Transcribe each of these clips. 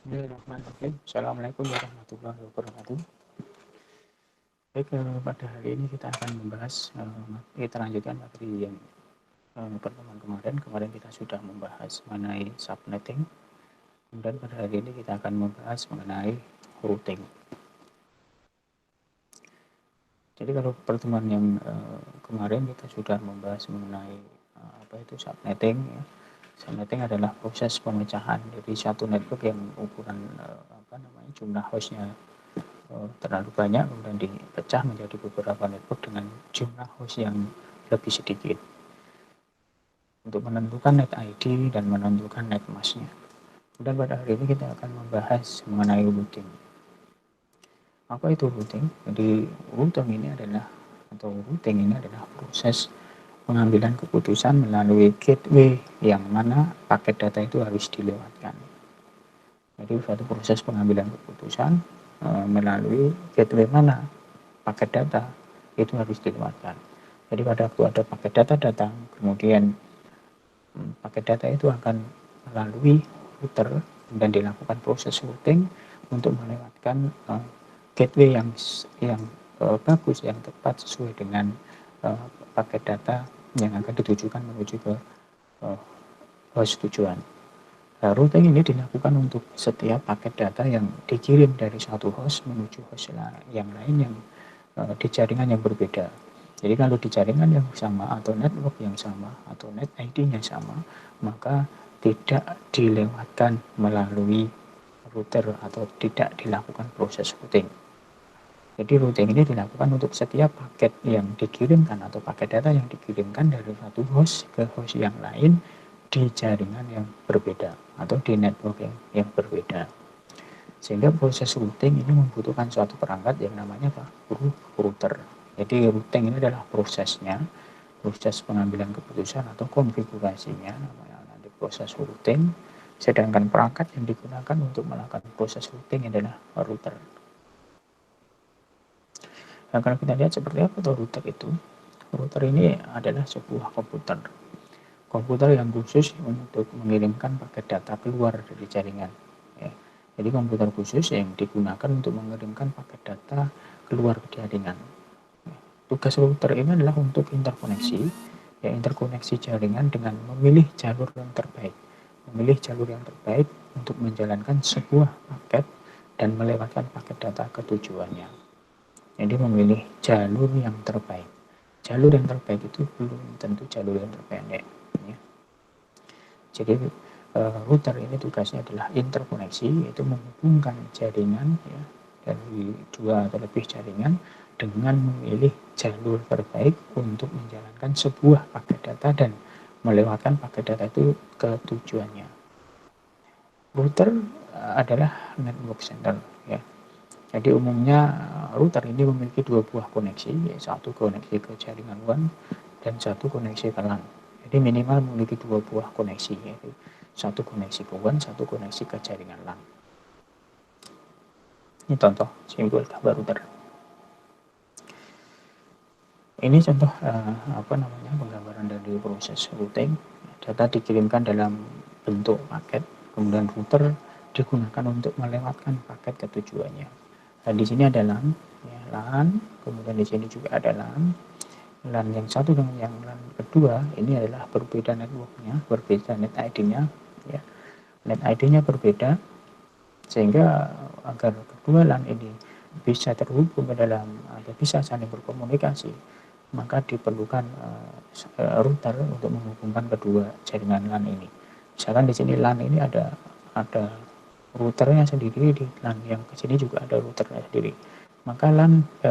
Bismillahirrahmanirrahim. Assalamualaikum warahmatullahi wabarakatuh. Baik, pada hari ini kita akan membahas kita lanjutkan materi yang pertemuan kemarin. Kemarin kita sudah membahas mengenai subnetting. Kemudian pada hari ini kita akan membahas mengenai routing. Jadi kalau pertemuan yang kemarin kita sudah membahas mengenai apa itu subnetting. Ya. Subnetting adalah proses pemecahan dari satu network yang ukuran jumlah hostnya terlalu banyak, kemudian dipecah menjadi beberapa network dengan jumlah host yang lebih sedikit untuk menentukan net ID dan menentukan net masknya. Dan pada hari ini kita akan membahas mengenai routing. Apa itu routing? Jadi routing ini adalah proses pengambilan keputusan melalui gateway yang mana paket data itu harus dilewatkan. Jadi suatu proses pengambilan keputusan melalui gateway mana paket data itu harus dilewatkan. Jadi pada waktu ada paket data datang, kemudian paket data itu akan melalui router dan dilakukan proses routing untuk melewatkan gateway yang bagus, yang tepat sesuai dengan paket data yang akan ditujukan menuju ke host tujuan. Routing ini dilakukan untuk setiap paket data yang dikirim dari satu host menuju host yang lain yang di jaringan yang berbeda. Jadi kalau di jaringan yang sama atau network yang sama atau net ID-nya sama, maka tidak dilewatkan melalui router atau tidak dilakukan proses routing. Jadi routing ini dilakukan untuk setiap paket yang dikirimkan atau paket data yang dikirimkan dari satu host ke host yang lain di jaringan yang berbeda atau di network yang berbeda. Sehingga proses routing ini membutuhkan suatu perangkat yang namanya router. Jadi routing ini adalah prosesnya, proses pengambilan keputusan atau konfigurasinya, namanya nanti proses routing. Sedangkan perangkat yang digunakan untuk melakukan proses routing adalah router. Nah, kalau kita lihat seperti apa tuh router itu? Router ini adalah sebuah komputer yang khusus untuk mengirimkan paket data keluar dari jaringan. Ya. Jadi komputer khusus yang digunakan untuk mengirimkan paket data keluar ke jaringan. Ya. Tugas router ini adalah untuk interkoneksi, ya interkoneksi jaringan dengan memilih jalur yang terbaik. Memilih jalur yang terbaik untuk menjalankan sebuah paket dan melewatkan paket data ke tujuannya. Jadi memilih jalur yang terbaik. Jalur yang terbaik itu belum tentu jalur yang terpendek. Ya. Jadi router ini tugasnya adalah interkoneksi, yaitu menghubungkan jaringan ya, dari dua atau lebih jaringan dengan memilih jalur terbaik untuk menjalankan sebuah paket data dan melewatkan paket data itu ke tujuannya. Router adalah network center ya. Jadi umumnya router ini memiliki dua buah koneksi, yaitu satu koneksi ke jaringan WAN dan satu koneksi ke LAN. Jadi minimal memiliki dua buah koneksi, yaitu satu koneksi ke WAN, satu koneksi ke jaringan LAN. Ini contoh simbol gambar router. Ini contoh penggambaran dari proses routing. Data dikirimkan dalam bentuk paket, kemudian router digunakan untuk melewatkan paket ke tujuannya. Dan di sini ada LAN, ya, LAN, kemudian di sini juga ada LAN. LAN yang satu dengan yang LAN kedua ini adalah berbeda networknya, berbeda net ID-nya, ya. Net ID-nya berbeda, sehingga agar kedua LAN ini bisa terhubung ke dalam atau bisa saling berkomunikasi, maka diperlukan router untuk menghubungkan kedua jaringan LAN ini. Misalkan di sini LAN ini ada routernya sendiri, di LAN yang ke sini juga ada routernya sendiri. Maka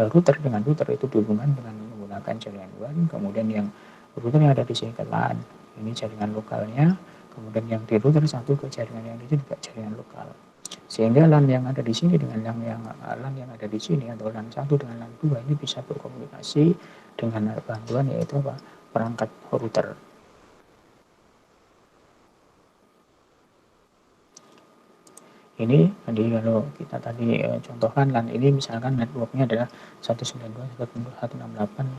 router dengan router itu dihubungkan dengan menggunakan jaringan WAN, kemudian yang router yang ada di sini ke LAN, ini jaringan lokalnya, kemudian yang di router satu ke jaringan yang itu juga jaringan lokal. Sehingga LAN yang ada di sini dengan LAN yang ada di sini atau LAN 1 dengan LAN 2 ini bisa berkomunikasi dengan bantuan yaitu perangkat router. Ini tadi kalau kita tadi contohkan LAN ini misalkan networknya adalah 192.168.1.0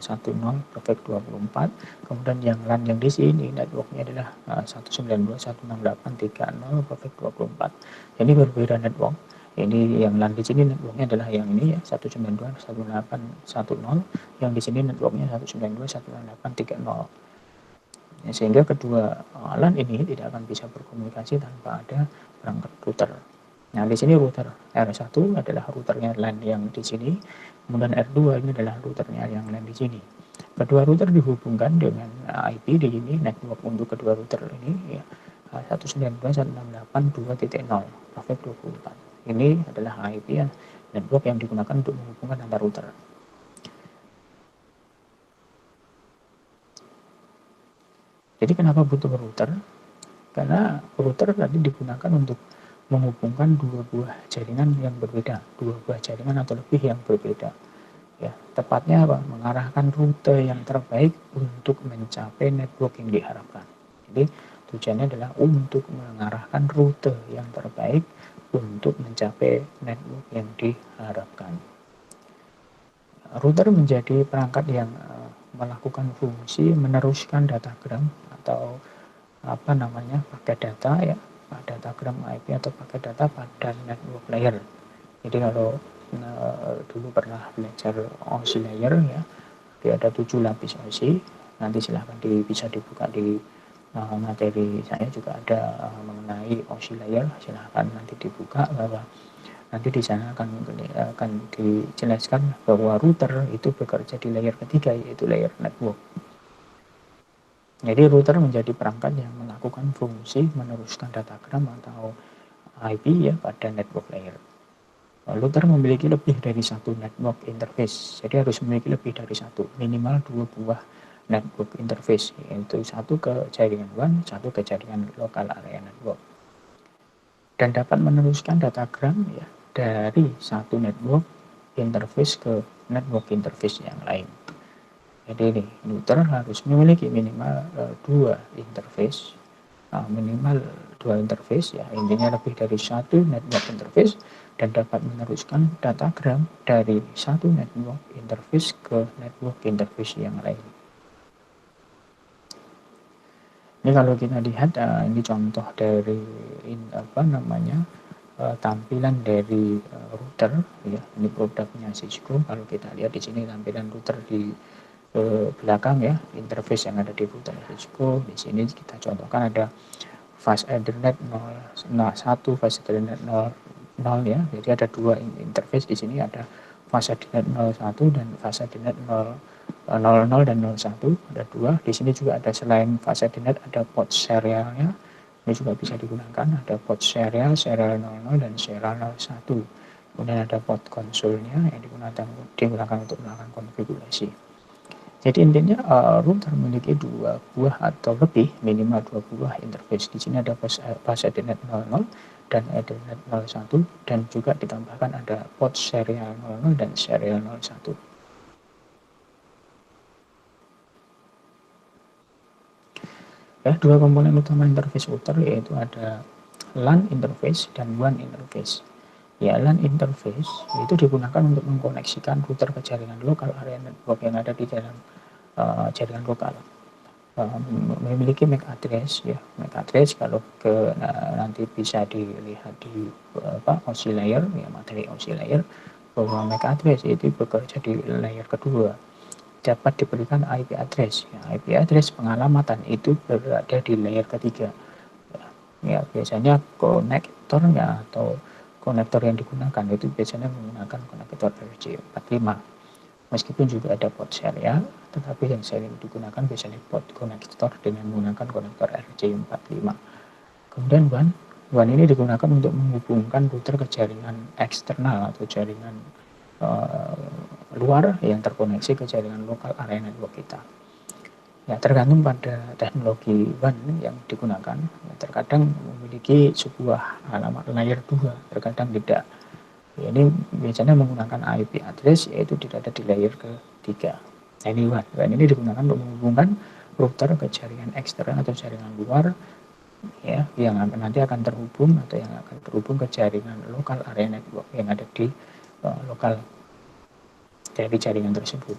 perfect 24, kemudian yang LAN yang di sini networknya adalah 192.168.3.0 perfect 24. Jadi berbeda network. Ini yang LAN di sini networknya adalah yang ini ya 192.168.1.0, yang di sini networknya 192.168.3.0. Sehingga kedua LAN ini tidak akan bisa berkomunikasi tanpa ada perangkat router. Nah, di sini router R1 adalah routernya LAN yang di sini, kemudian R2 ini adalah routernya yang LAN di sini. Kedua router dihubungkan dengan IP di sini, network untuk kedua router ini ya 192.168.2.0 perfect 24. Ini adalah IP ya, network yang digunakan untuk menghubungkan antar router. Jadi kenapa butuh router? Karena router tadi digunakan untuk menghubungkan dua buah jaringan yang berbeda, dua buah jaringan atau lebih yang berbeda. Ya, tepatnya apa? Mengarahkan rute yang terbaik untuk mencapai network yang diharapkan. Jadi tujuannya adalah untuk mengarahkan rute yang terbaik untuk mencapai network yang diharapkan. Router menjadi perangkat yang melakukan fungsi meneruskan datagram atau apa namanya pakai data ya, datagram IP atau pakai data pada network layer. Jadi kalau dulu pernah belajar OSI layer ya, dia ada 7 lapis OSI. Nanti silahkan bisa dibuka di materi saya juga ada mengenai OSI layer, silahkan nanti dibuka bahwa nanti di sana akan dijelaskan bahwa router itu bekerja di layer ketiga, yaitu layer network. Jadi router menjadi perangkat yang melakukan fungsi meneruskan datagram atau IP ya pada network layer. Router memiliki lebih dari satu network interface, jadi harus memiliki lebih dari satu, minimal 2 buah network interface, yaitu satu ke jaringan WAN, satu ke jaringan local area network. Dan dapat meneruskan datagram ya dari satu network interface ke network interface yang lain. Jadi router harus memiliki minimal 2 interface, minimal 2 interface ya, intinya lebih dari satu network interface, dan dapat meneruskan datagram dari satu network interface ke network interface yang lain. Ini kalau kita lihat ini contoh dari tampilan dari router ya, ini produknya Cisco. Kalau kita lihat di sini tampilan router di belakang ya, interface yang ada di router Cisco. Di sini kita contohkan ada fast Ethernet 01, fast Ethernet 00 ya. Jadi ada 2 interface di sini, ada fast Ethernet 01 dan fast Ethernet 00 dan 01, ada 2. Di sini juga ada selain fast Ethernet ada port serialnya. Ini juga bisa digunakan, ada port serial 00 dan serial 01. Kemudian ada port konsolnya yang digunakan untuk melakukan konfigurasi. Jadi intinya router memiliki 2 buah atau lebih, minimal 2 buah interface. Di sini ada fast Ethernet 00 dan Ethernet 01, dan juga ditambahkan ada port serial 00 dan serial 01. Ya, 2 komponen utama interface router yaitu ada LAN interface dan WAN interface. Ya, LAN interface itu digunakan untuk mengkoneksikan router ke jaringan lokal area network yang ada di dalam jaringan lokal. Memiliki MAC address ya, MAC address kalau nanti bisa dilihat di OSI layer ya, materi OSI layer, bahwa MAC address itu bekerja di layer kedua. Dapat diberikan IP address ya, IP address pengalamatan itu berada di layer ketiga ya, biasanya konektornya atau konektor yang digunakan itu biasanya menggunakan konektor RJ45, meskipun juga ada port serial, tetapi yang sering digunakan biasanya port konektor dengan menggunakan konektor RJ45. Kemudian WAN ini digunakan untuk menghubungkan router ke jaringan eksternal atau jaringan luar yang terkoneksi ke jaringan lokal area network kita. Ya, tergantung pada teknologi WAN yang digunakan. Ya, terkadang memiliki sebuah alamat layer 2, terkadang tidak. Ya, ini biasanya menggunakan IP address, yaitu tidak ada di layer ketiga. Nah, ini WAN. WAN ini digunakan untuk menghubungkan router ke jaringan eksternal atau jaringan luar ya, yang nanti akan terhubung atau yang akan terhubung ke jaringan lokal area network yang ada di lokal dari jaringan tersebut.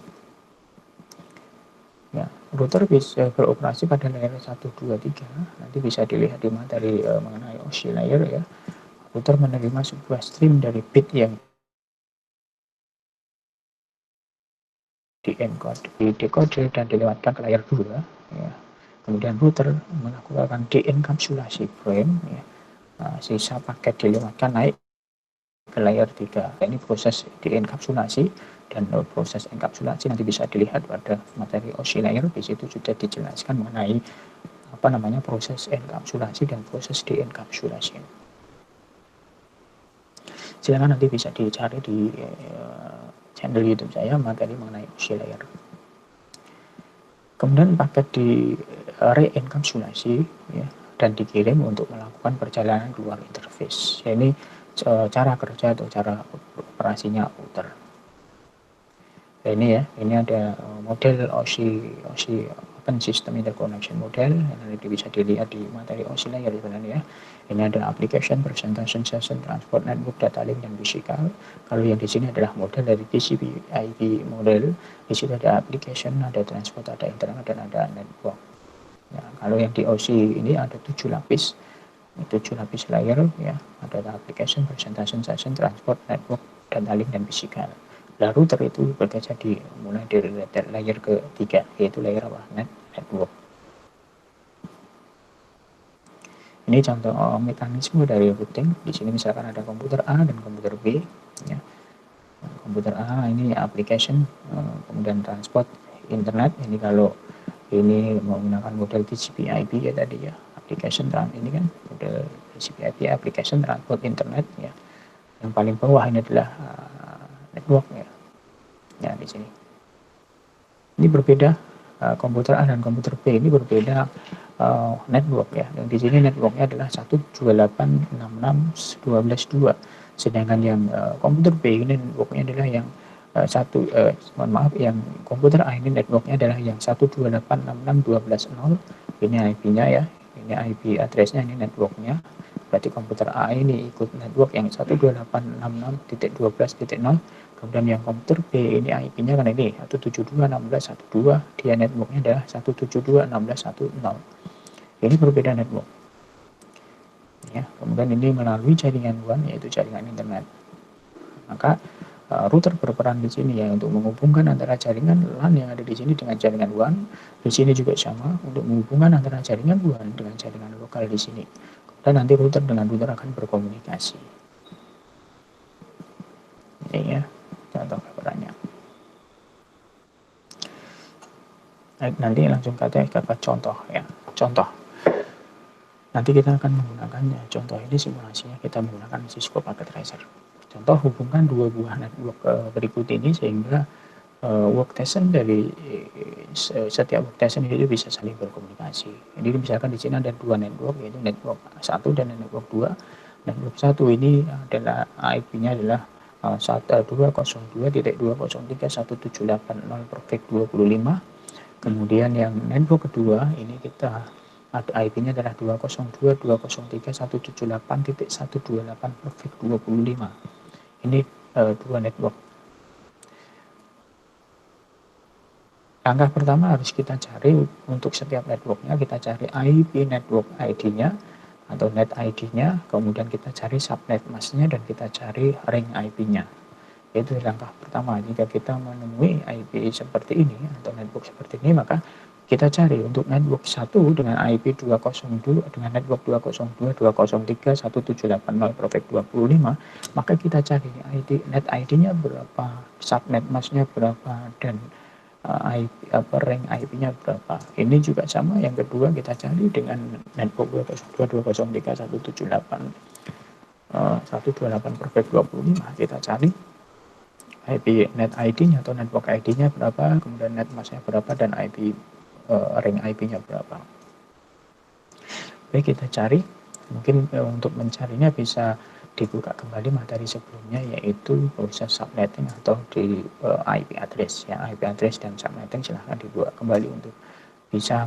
Ya, router bisa beroperasi pada layer 1, 2, 3. Nanti bisa dilihat di materi mengenai OSI layer ya. Router menerima sebuah stream dari bit yang di encode, di decode dan dilewatkan ke layer 2 ya. Kemudian router melakukan dienkapsulasi frame ya. Sisa paket dilewatkan naik ke layer 3. Ini proses dienkapsulasi dan proses enkapsulasi nanti bisa dilihat pada materi OSI layer. Di situ sudah dijelaskan mengenai proses enkapsulasi dan proses dienkapsulasi. Silakan nanti bisa dicari di channel YouTube saya materi mengenai OSI layer. Kemudian paket di reenkapsulasi ya, dan dikirim untuk melakukan perjalanan keluar interface. Ya, ini cara kerja atau cara operasinya router. Nah, ini ada model OSI Open System Interconnection Model yang nanti bisa dilihat di materi OSI layer sebenarnya. Ini ada application, presentation, session, transport, network, data link, dan physical. Kalau yang di sini adalah model dari TCP/IP model. Di situ ada application, ada transport, ada internet, dan ada network. Ya, kalau yang di OSI ini ada 7 lapis. 7 lapis layer ya, ada application, presentation, session, transport, network, data link, dan physical. Nah, router itu bekerja mulai dari layer ketiga, yaitu layer network. Ini contoh mekanisme dari routing. Di sini misalkan ada komputer A dan komputer B. Ya. Komputer A ini application, kemudian transport internet. Ini kalau ini menggunakan model TCP/IP ya tadi ya. Application ini kan model TCP/IP application transport internet ya. Yang paling bawah ini adalah network ya. Ya di sini. Ini berbeda komputer A dan komputer B ini berbeda network ya. Yang di sini networknya adalah 12866.12.2. Sedangkan yang komputer B ini networknya adalah yang yang komputer A ini networknya adalah yang 12866.12.0. Ini IP-nya ya. Ini IP address-nya, ini networknya. Berarti komputer A ini ikut network yang 12866.12.0. Kemudian yang komputer B ini IP-nya kan ini 172.16.1.2, dia networknya adalah 172.16.1.0. Ini berbeda network. Ya, kemudian ini melalui jaringan WAN yaitu jaringan internet. Maka router berperan di sini ya untuk menghubungkan antara jaringan LAN yang ada di sini dengan jaringan WAN. Di sini juga sama untuk menghubungkan antara jaringan WAN dengan jaringan lokal di sini. Dan nanti router dengan router akan berkomunikasi. Ini ya contoh gambarannya. Nanti langsung kata contoh ya. Contoh. Nanti kita akan menggunakannya. Contoh ini simulasinya kita menggunakan Cisco Packet Tracer. Contoh hubungkan dua buah network berikut ini sehingga work station dari setiap work station itu bisa saling berkomunikasi. Jadi misalkan di sini ada dua network yaitu network 1 dan network 2. Network 1 ini adalah IP-nya adalah 202.203.178.0/25. Kemudian yang network kedua ini kita ada IP-nya adalah 202.203.178.128/25. Ini dua network. Langkah pertama harus kita cari untuk setiap networknya, kita cari IP network ID-nya atau net ID-nya, kemudian kita cari subnet mask-nya dan kita cari ring IP-nya. Itu langkah pertama. Jika kita menemui IP seperti ini atau network seperti ini, maka kita cari untuk network 1 dengan IP 202 dengan network 202.203.178.0/25, maka kita cari net ID-nya berapa, subnet mask-nya berapa, dan ring IP-nya berapa. Ini juga sama. Yang kedua kita cari dengan network 202.128/25, kita cari IP net ID-nya atau network ID-nya berapa, kemudian net mask-nya berapa, dan IP ring IP-nya berapa. Baik, kita cari. Mungkin untuk mencarinya bisa dibuka kembali materi sebelumnya, yaitu proses subnetting atau di IP address ya. IP address dan subnetting silahkan dibuka kembali untuk bisa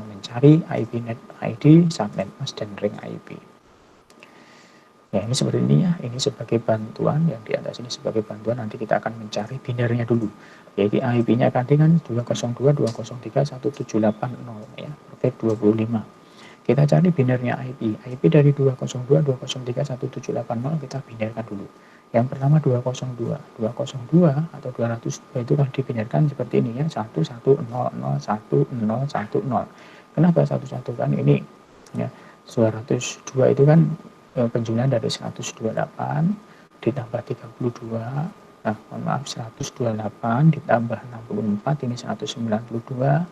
mencari IP net ID, subnet mask, dan ring IP. Ya, ini seperti ini ya, ini sebagai bantuan, yang di atas ini sebagai bantuan, nanti kita akan mencari binernya dulu. Jadi IP-nya tadi kan 202.203.178.0 ya, perfect 25. Kita cari binernya IP. IP dari 202.203.178.0 kita binerkan dulu. Yang pertama 202. 202 atau 202 itu kan dibinerkan seperti ini ya, 11001010. Kenapa 11? Kan ini ya, 202 itu kan penjumlahan dari 128 ditambah 32, nah mohon maaf 128 ditambah 64, ini 192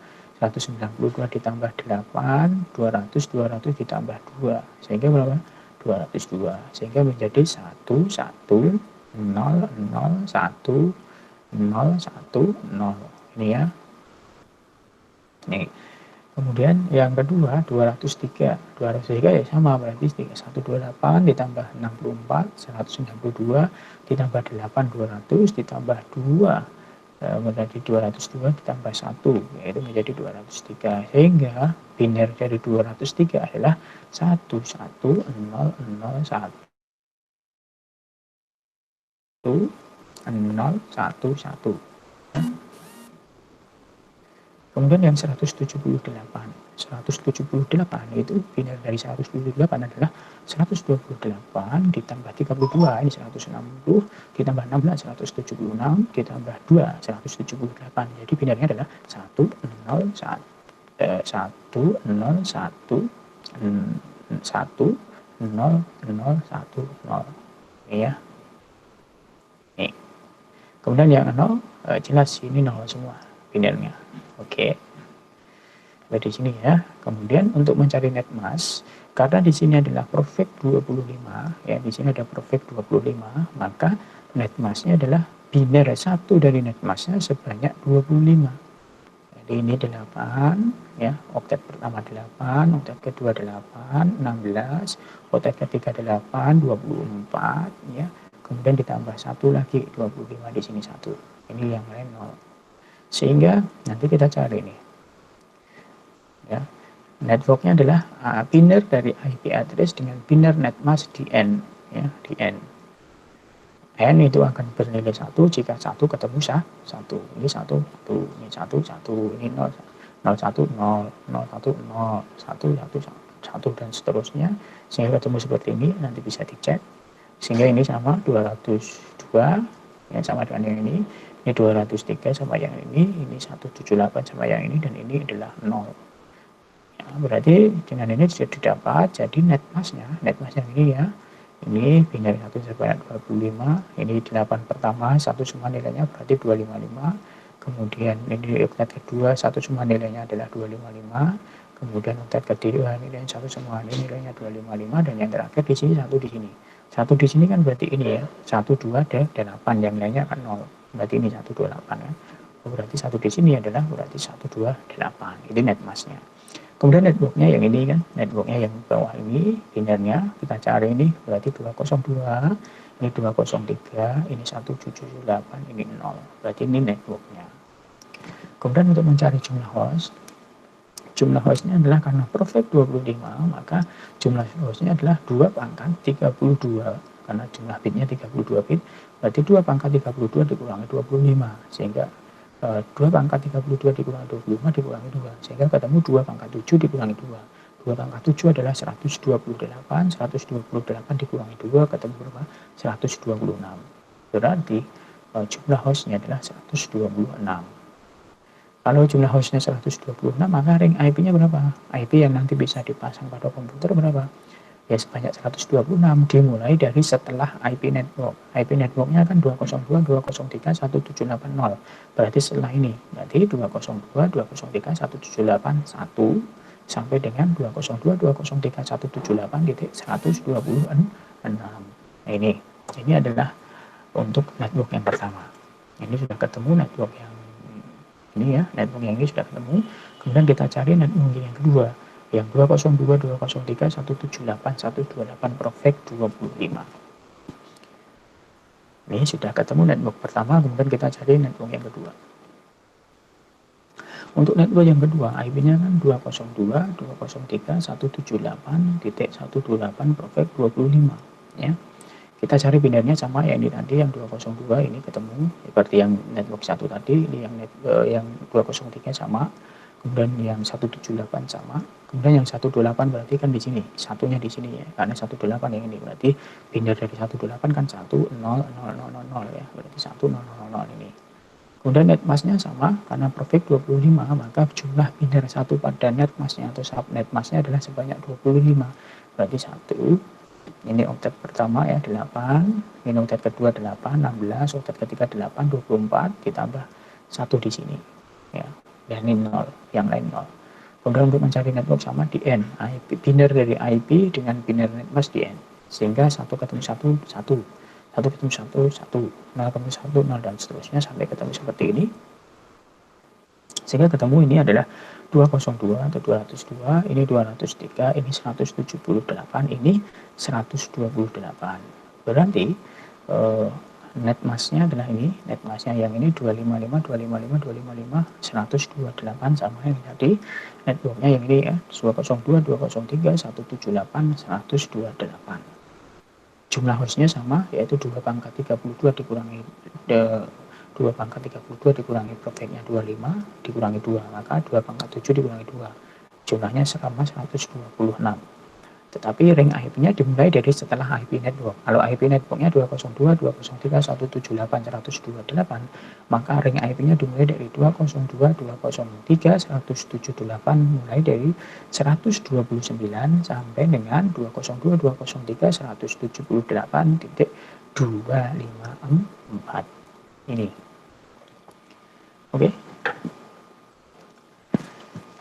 ditambah 8, 200 ditambah 2, sehingga berapa? 202, sehingga menjadi 11001010 ini ya. Nih. Kemudian yang kedua 203 ya sama, berarti 128 ditambah 64 192 ditambah 8 200 ditambah 2 berarti 202 ditambah 1 yaitu menjadi 203, sehingga biner dari 203 adalah 11001 011. Kemudian yang 178 itu biner dari 178 adalah 128 ditambah 32, ini 160 ditambah 16 176 ditambah 2 178. Jadi binernya adalah 101 ini ya. Nih. Kemudian yang 0 jelas ini 0 semua binernya. Oke. Di sini ya. Kemudian untuk mencari net mask, karena di sini adalah perfect 25 ya, di sini ada perfect 25, maka net masknya adalah biner 1 dari net masknya sebanyak 25. Jadi ini 8 ya, oktet pertama 8, oktet kedua 8, 16, oktet ketiga 8, 24 ya. Kemudian ditambah 1 lagi 25, di sini 1. Ini yang lain 0. Sehingga nanti kita cari nih ya, networknya adalah biner dari IP address dengan biner netmask di N ya, di N. N itu akan bernilai 1 jika 1 ketemu 1. Ini 1 1, ini 1 1, ini 0 0 1 0 0 1 0 1 1 dan seterusnya, sehingga ketemu seperti ini. Nanti bisa dicek, sehingga ini sama 202 ya, sama dengan yang ini 203 sama yang ini 178 sama yang ini, dan ini adalah 0 ya, berarti dengan ini sudah didapat jadi net masknya ini ya, ini biner 1 sebanyak 25, ini 8 pertama 1 semua nilainya berarti 255, kemudian ini oktet kedua 1 semua nilainya adalah 255, kemudian oktet ketiga nilainya 1 semua nilainya 255, dan yang terakhir di sini 1 di sini. 1 di sini kan berarti ini ya, 1 2 dan 8, yang lainnya kan 0, berarti ini 128 ya. Berarti 1 di sini adalah berarti 128, ini net masknya. Kemudian networknya yang ini kan, networknya yang bawah ini binernya kita cari, ini berarti 202, ini 203, ini 178, ini 0, berarti ini networknya. Kemudian untuk mencari jumlah hostnya adalah karena perfect 25, maka jumlah hostnya adalah 2 pangkat 32, karena jumlah bitnya 32 bit, berarti 2 pangkat 32 dikurangi 25, sehingga 2 pangkat 32 dikurangi 25 dikurangi 2, sehingga ketemu 2 pangkat 7 dikurangi 2. 2 pangkat 7 adalah 128, 128 dikurangi 2 ketemu berapa? 126. Berarti jumlah hostnya adalah 126. Kalau jumlah hostnya 126, maka ring IP-nya berapa? IP yang nanti bisa dipasang pada komputer berapa? Ya sebanyak 126, dimulai dari setelah IP network. IP networknya kan 202.203.178.0, berarti setelah ini, berarti 202.203.178.1 sampai dengan 202.203.178.126. Nah ini adalah untuk network yang pertama. Ini sudah ketemu network yang ini ya, network yang ini sudah ketemu. Kemudian kita cari network yang kedua, yang 202.203.178.128 perfect 25. Ini sudah ketemu network pertama, kemudian kita cari network yang kedua. Untuk network yang kedua, IP-nya kan 202.203.178.128 perfect 25 ya. Kita cari pindernya sama ya, ini tadi yang 202 ini ketemu seperti yang network 1 tadi, ini yang 203 sama, kemudian yang 178 sama, kemudian yang 128 berarti kan di sini, satunya di sini ya, karena 128 yang ini berarti binder dari 128 kan 10000 ya, berarti 1000 ini. Kemudian net masknya sama, karena perfect 25, maka jumlah binder satu pada net masknya atau subnet masknya adalah sebanyak 25. Berarti 1, ini oktet pertama ya 8, ini oktet kedua 8, 16, oktet ketiga 8, 24, ditambah 1 di sini. Ya, dan ini 0, yang lain 0. Kemudian untuk mencari network sama di N, IP, binder dari IP dengan binder net mask di N. Sehingga 1 ketemu 1, 1. 1 ketemu 1, 1, 0 ketemu 1, 0, dan seterusnya sampai ketemu seperti ini. Sehingga ketemu ini adalah 202 atau 202, ini 203, ini 178, ini 128. Berarti net masknya adalah ini, net masknya yang ini 255, 255, 255, 128 sama yang tadi. Networknya yang ini ya, 202, 203, 178, 128. Jumlah hostnya sama, yaitu 2 pangkat 32 dikurangi 2 pangkat 32 dikurangi perfectnya 25 dikurangi 2, maka 2 pangkat 7 dikurangi 2, jumlahnya sama 126. Tetapi ring IP-nya dimulai dari setelah IP network. Kalau IP networknya 202, 203, 178, 128, maka ring IP-nya dimulai dari 202, 203, 178, mulai dari 129 sampai dengan 202, 203, 178.254. Ini. Oke.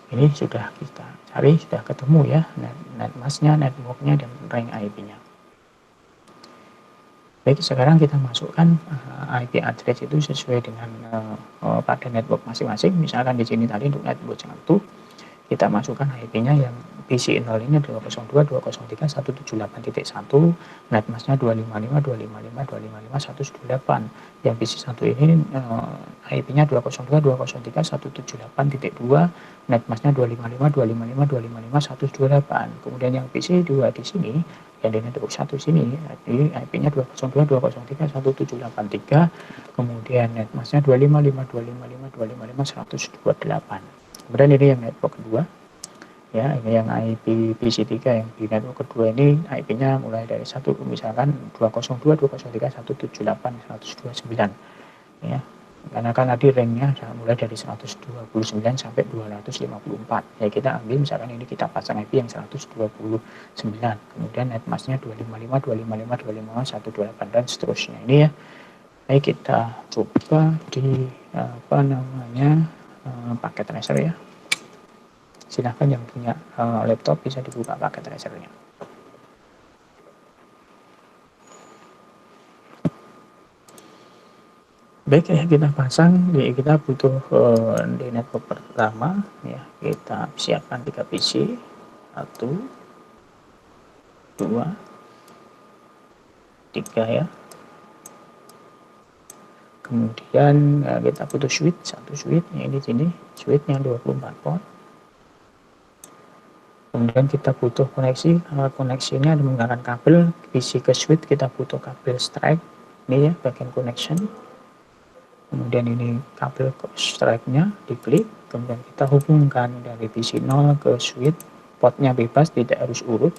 Ini sudah kita cari, sudah ketemu ya net masknya, networknya, dan rank IP-nya. Baik, sekarang kita masukkan IP address itu sesuai dengan pada network masing-masing. Misalkan di sini tadi untuk network 1 kita masukkan IP-nya yang PC 0 ini 202, 203, 178.1, net masknya 255, 255, 255, 128. Yang PC 1 ini IP-nya 202, 203, 178.2, net masknya 255, 255, 255, 128. Kemudian yang PC 2 di sini, yang di network 1 sini, IP-nya 202, 203, 1783, kemudian net masknya 255, 255, 255, 128. Kemudian ini yang network kedua, ya ini yang IP PC3 yang di network kedua ini IP-nya mulai dari 1, misalkan 202, 203, 178, 129, ya. Karena kan tadi ringnya mulai dari 129 sampai 254, ya kita ambil misalkan ini kita pasang IP yang 129, kemudian net masknya 255, 255, 255, 128, dan seterusnya ini ya. Baik, kita coba di paket tracer ya. Silahkan yang punya laptop bisa dibuka paket tracernya. Baik ya, kita pasang, kita butuh di network pertama ya, kita siapkan 3 PC, 1, 2, 3 ya. Kemudian kita butuh switch, 1 switch, ya, di sini switchnya 24 port. Kemudian kita butuh koneksi, koneksinya menggunakan kabel PC ke switch, kita butuh kabel strike, ini ya bagian connection. Kemudian ini kabel strike-nya diklik, kemudian kita hubungkan dari PC 0 ke switch, portnya bebas, tidak harus urut.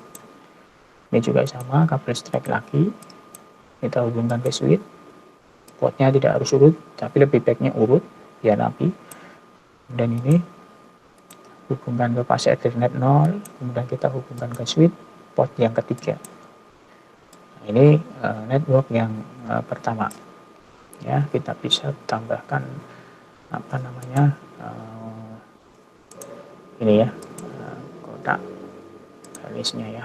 Ini juga sama, kabel strike lagi, kita hubungkan ke switch, portnya tidak harus urut, tapi lebih baiknya urut, biar rapi. Dan ini hubungkan ke fase Ethernet 0, kemudian kita hubungkan ke switch, port yang ketiga. Nah, ini network yang pertama. Ya, kita bisa tambahkan ini ya, kotak garisnya ya.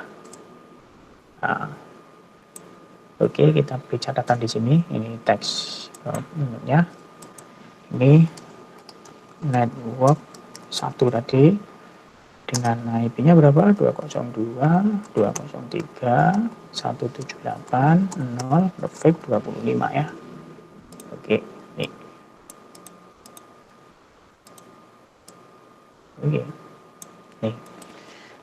Oke, kita beri catatan di sini, ini teks menurutnya. Ini network 1 tadi dengan IP-nya berapa? 202, 203, 178, 0, perfect 25 ya. Oke, nih. Oke. Nih.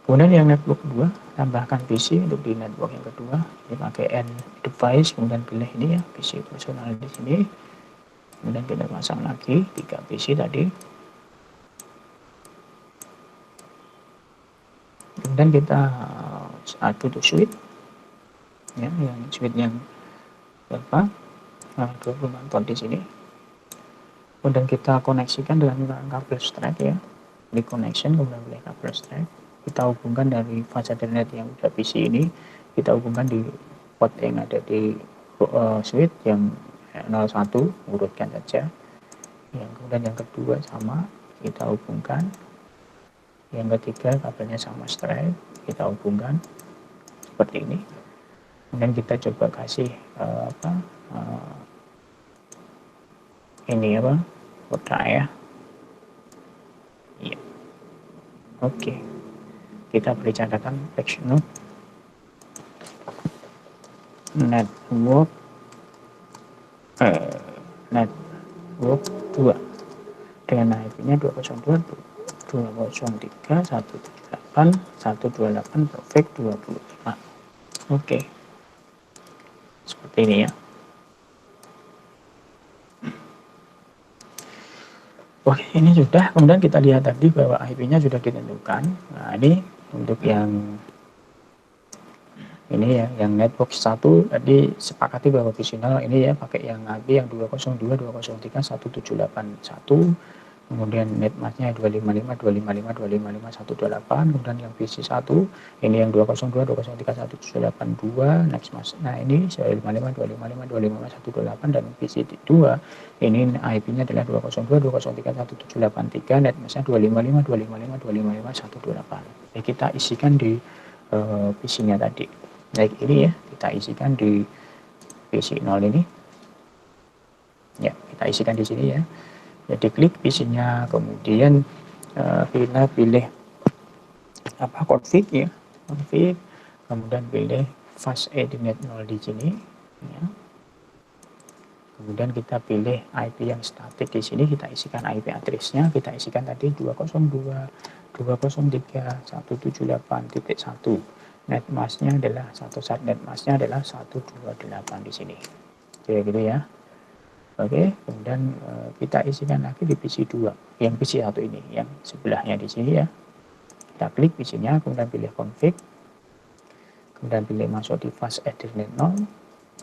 Kemudian yang network kedua, tambahkan PC untuk di network yang kedua. Ini pakai N device, kemudian pilih ini ya, PC personal di sini. Kemudian kita pasang lagi 3 PC tadi. Kemudian kita add to switch, ya, yang switch yang berapa? 24 volt di sini. Kemudian kita koneksikan dengan kabel strap ya, di connection, kemudian pilih kabel strap. Kita hubungkan dari fast Ethernet yang udah PC ini, kita hubungkan di port yang ada di switch yang 01, urutkan saja. Kemudian yang kedua sama, kita hubungkan. Yang ketiga kabelnya sama strap, kita hubungkan seperti ini. Kemudian kita coba kasih ini apa, kotak ya. Iya. Oke. Kita beri catatan action note network 2 dengan IP-nya 202 203 178 128 perfect 25. Oke. Seperti ini ya. Oke, ini sudah. Kemudian kita lihat tadi bahwa IP-nya sudah ditentukan. Nah, ini untuk yang ini ya, yang network 1 tadi sepakati bahwa visional ini ya pakai yang IP yang 202 203 1781. Kemudian net masknya 255 255 255 128. Kemudian yang PC 1 ini yang 202 203 1782 next mask. Nah, ini 255 255 255 128 dan PC 2 ini IP-nya adalah 202 203 1783 net masknya 255 255 255 128. Jadi kita isikan di PC-nya tadi. Baik, ini ya kita isikan di PC 0 ini. Ya, kita isikan di sini ya. Jadi klik PC-nya, kemudian kita pilih apa, config ya, config, kemudian pilih fast Ethernet 0 di sini ya. Kemudian kita pilih IP yang statik di sini, kita isikan IP address-nya, kita isikan tadi 202 203 178.1. Net masknya adalah net masknya adalah 128 di sini. Oke, gitu ya. Oke, kemudian kita isikan lagi di PC 2, yang PC 1 ini, yang sebelahnya di sini ya. Kita klik PC-nya, kemudian pilih config, kemudian pilih masuk di fast Ethernet 0,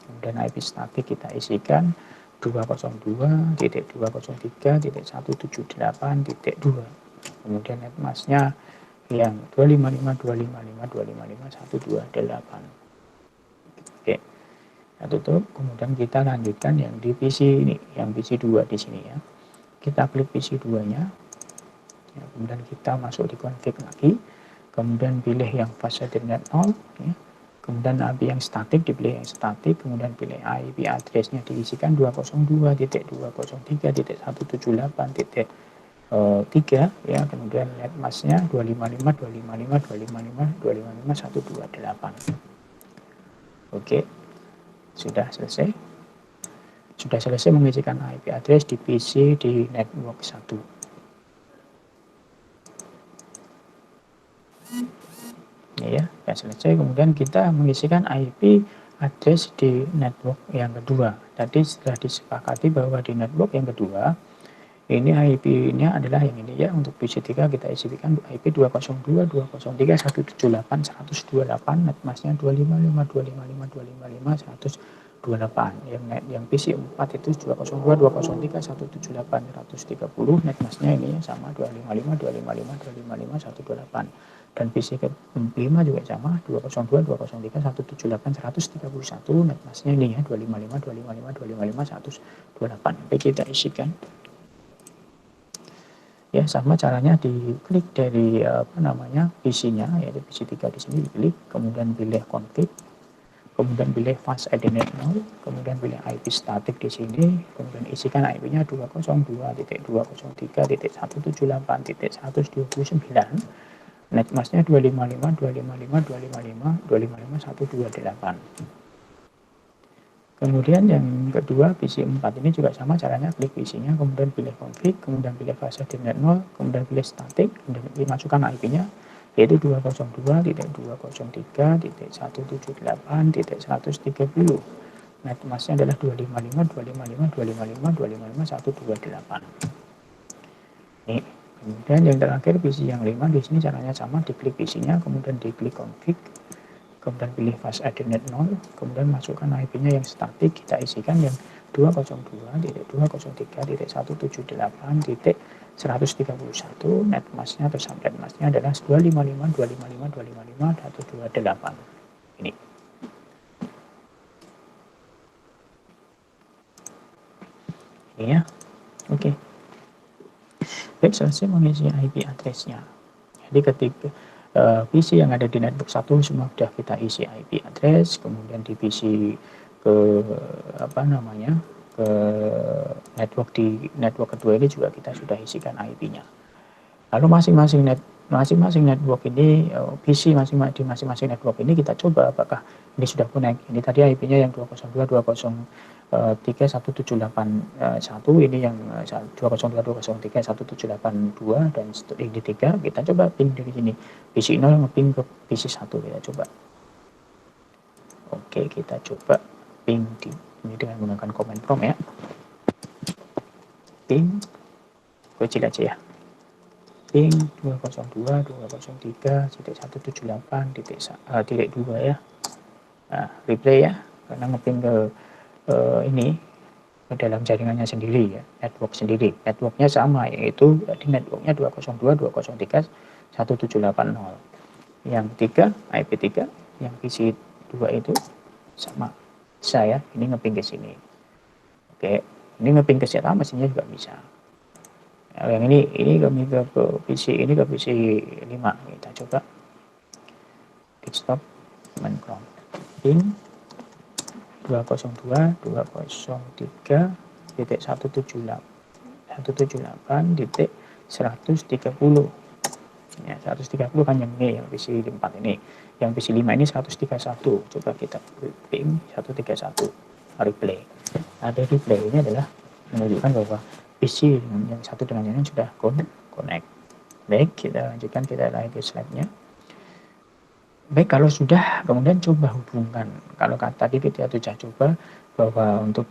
kemudian IP statik kita isikan 202.203.178.2, kemudian net masknya yang 255 255 255 128. Oke. Kita tutup, kemudian kita lanjutkan yang di PC ini, yang PC 2 di sini ya. Kita klik PC 2-nya. Ya, kemudian kita masuk di config lagi, kemudian pilih yang fast Ethernet 0 ya. Kemudian IP yang statik dipilih yang statik, kemudian pilih IP address-nya diisikan 202.203.178.3 ya, kemudian net masknya 255 255 255 255 128. Oke. Sudah selesai mengisikan IP address di PC di network 1. Ini ya, selesai. Kemudian kita mengisikan IP address di network yang kedua. Tadi setelah disepakati bahwa di network yang kedua ini IP-nya adalah yang ini ya. Untuk PC 3 kita isikan IP 202 203 178 128, net masknya 255 255 255 128. Yang PC 4 itu 202 203 178 130, net masknya ini ya sama 255 255 255 128. Dan PC ke-5 juga sama 202 203 178 131, net masknya ini ya 255 255 255 128. Oke, kita isikan. Ya, sama caranya diklik dari PC-nya, yaitu PC 3 di sini diklik, kemudian pilih config, kemudian pilih fast Ethernet 0, kemudian pilih IP statik di sini, kemudian isikan IP-nya 202.203.178.129, net masknya 255 255 255 255 128. Kemudian yang kedua, PC 4 ini juga sama caranya, klik PC-nya, kemudian pilih config, kemudian pilih fase Ethernet 0, kemudian pilih static, kemudian dimasukkan IP-nya, yaitu 202.168.130. Net mask-nya adalah 255.255.255.255.128. Ini. Kemudian yang terakhir PC yang 5, di sini caranya sama, diklik PC-nya, kemudian diklik config, kemudian pilih fast Ethernet 0, kemudian masukkan IP-nya yang statik, kita isikan yang 202.203.178.131, net mask-nya atau subnet mask-nya adalah 255.255.255.128. Ini. Ini ya. Oke. Baik, selesai mengisi IP address-nya. Jadi ketika PC yang ada di network 1 semua sudah kita isi IP address, kemudian di PC ke ke network kedua ini juga kita sudah isikan IP-nya. Lalu masing-masing network ini, PC di masing-masing network ini kita coba apakah ini sudah connect. Ini tadi IP-nya yang 202.203.178.1, ini yang 202.203.178.2, dan ini 3, kita coba ping dari sini. PC 0 ngeping ke PC 1, kita coba. Oke, kita coba ping ini dengan menggunakan command prompt ya. Ping, kecil aja ya. Ping 202.203.178.2 ya. Nah, replay ya, karena ngeping ke ini ke dalam jaringannya sendiri ya, network sendiri. Networknya sama, yaitu di networknya 202.203.178.0. Yang 3, IP3, yang PC 2 itu sama. Saya ini ngeping ke sini. Oke, ini ngeping ke siapa mesinnya juga bisa. Yang ini kami ke PC, ini ke PC 5, kita coba desktop command prompt ping 202.178.130 ya, 130 kan yang ini, yang PC 4 ini. Yang PC 5 ini 131. Coba kita ping 131, replay. Ada replay ini adalah menunjukkan bahwa PC yang satu dengan yang lain sudah connect. Baik, kita lanjutkan, kita lihat di slide-nya. Baik, kalau sudah, kemudian coba hubungkan. Kalau tadi kita sudah coba bahwa untuk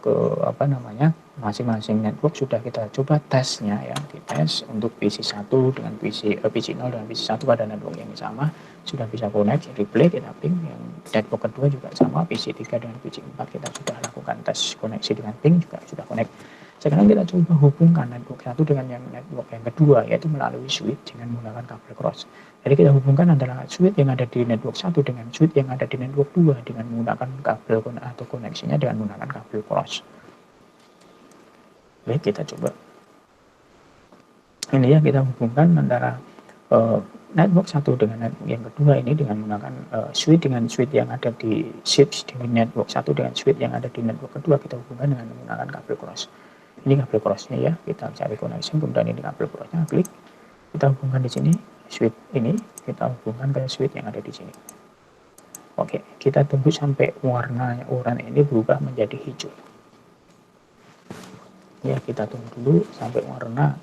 masing-masing network sudah kita coba tesnya ya, dites untuk PC 1 dengan PC 0 dengan PC 1 pada network yang sama sudah bisa connect, replay, kita ping. Yang network kedua juga sama, PC 3 dengan PC 4 kita sudah lakukan tes koneksi dengan ping, juga sudah connect. Sekarang kita coba hubungkan network 1 dengan yang network yang kedua, yaitu melalui switch dengan menggunakan kabel cross. Jadi kita hubungkan antara switch yang ada di network 1 dengan switch yang ada di network 2 dengan menggunakan kabel atau koneksinya dengan menggunakan kabel cross. Baik, kita coba. Ini ya, kita hubungkan antara network 1 dengan network yang kedua ini dengan menggunakan switch dengan switch yang ada di switch di network 1 dengan switch yang ada di network kedua, kita hubungkan dengan menggunakan kabel cross. Ini kabel crossnya ya, kita cari connection, kemudian ini kabel crossnya, klik, kita hubungkan di sini switch ini, kita hubungkan ke switch yang ada di sini. Oke, kita tunggu sampai warna ini berubah menjadi hijau. Ya, kita tunggu dulu sampai warna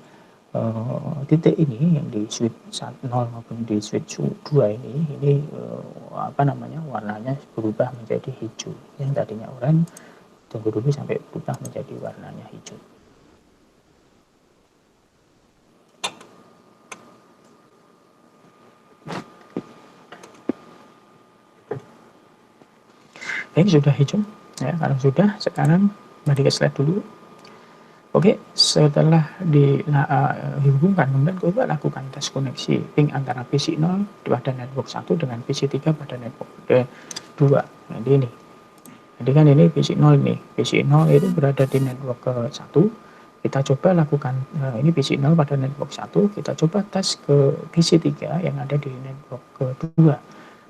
titik ini yang di switch 0 maupun di switch 2 ini warnanya berubah menjadi hijau. Yang tadinya oranye, tunggu dulu sampai berubah menjadi warnanya hijau. Baik, sudah hijau ya. Kalau sudah, sekarang mari ke slide dulu. Oke, setelah dihubungkan, kemudian coba lakukan tes koneksi ping antara PC 0 pada network 1 dengan PC 3 pada network 2. Jadi ini. Jadi kan ini PC 0 ini. PC 0 itu berada di network ke 1. Kita coba lakukan ini PC 0 pada network 1, kita coba tes ke PC 3 yang ada di network kedua.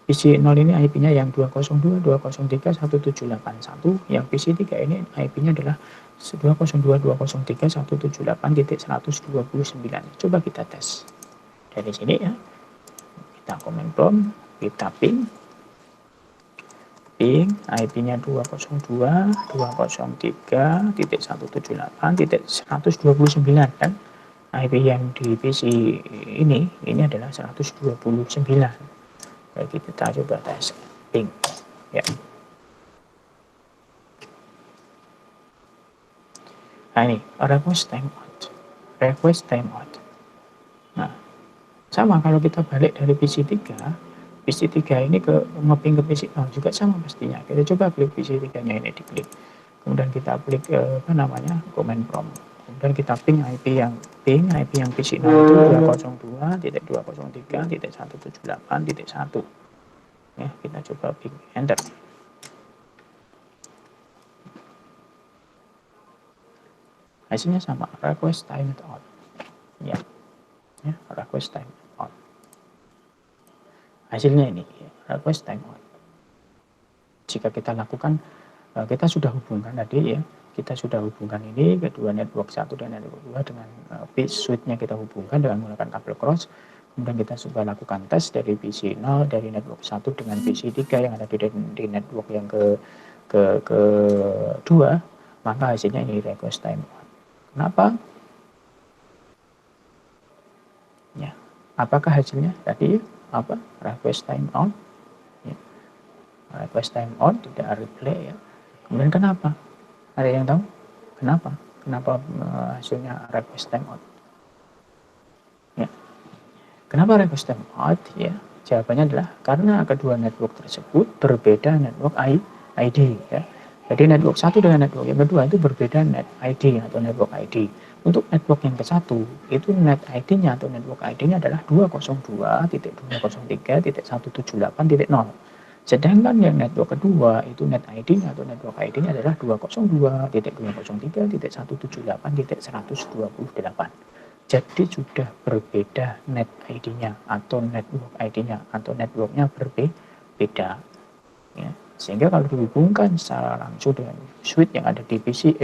PC 0 ini IP-nya yang 202.203.178.1, yang PC 3 ini IP-nya adalah 202.203.178.129. Coba kita tes dari sini ya, kita command prompt, kita ping ping IP-nya 202.203.178.129 kan. IP yang di PC ini adalah 129. Jadi kita coba tes ping ya. Nah ini request timeout. Nah sama kalau kita balik dari PC3 ini ke ngeping ke PC0 juga sama pastinya. Kita coba klik PC3-nya ini, diklik. Kemudian kita klik command prompt. Kemudian kita ping IP yang PC0 itu 202.203.178.1. Ya, kita coba ping enter. Hasilnya sama, request timeout. Ya, request timeout. Hasilnya ini, request timeout. Jika kita lakukan, kita sudah hubungkan tadi ya, kita sudah hubungkan ini kedua network 1 dan network 2 dengan switch-nya kita hubungkan dengan menggunakan kabel cross. Kemudian kita coba lakukan tes dari PC 0 dari network 1 dengan PC 3 yang ada di network yang kedua, maka hasilnya ini request timeout. Kenapa? Ya, apakah hasilnya tadi apa? Request timeout. Ya. Request timeout tidak replay ya. Kemudian kenapa? Ada yang tahu? Kenapa? Kenapa hasilnya request timeout? Ya. Kenapa request timeout? Ya, jawabannya adalah karena kedua network tersebut berbeda network ID ya. Jadi network 1 dengan network yang kedua itu berbeda net ID atau network ID. Untuk network yang ke-1 itu net ID-nya atau network ID-nya adalah 202.203.178.0. Sedangkan yang network kedua itu net ID-nya atau network ID-nya adalah 202.203.178.128. Jadi sudah berbeda net ID-nya atau network ID-nya atau networknya berbeda. Ya. Sehingga kalau dihubungkan secara langsung dengan switch yang ada di PC,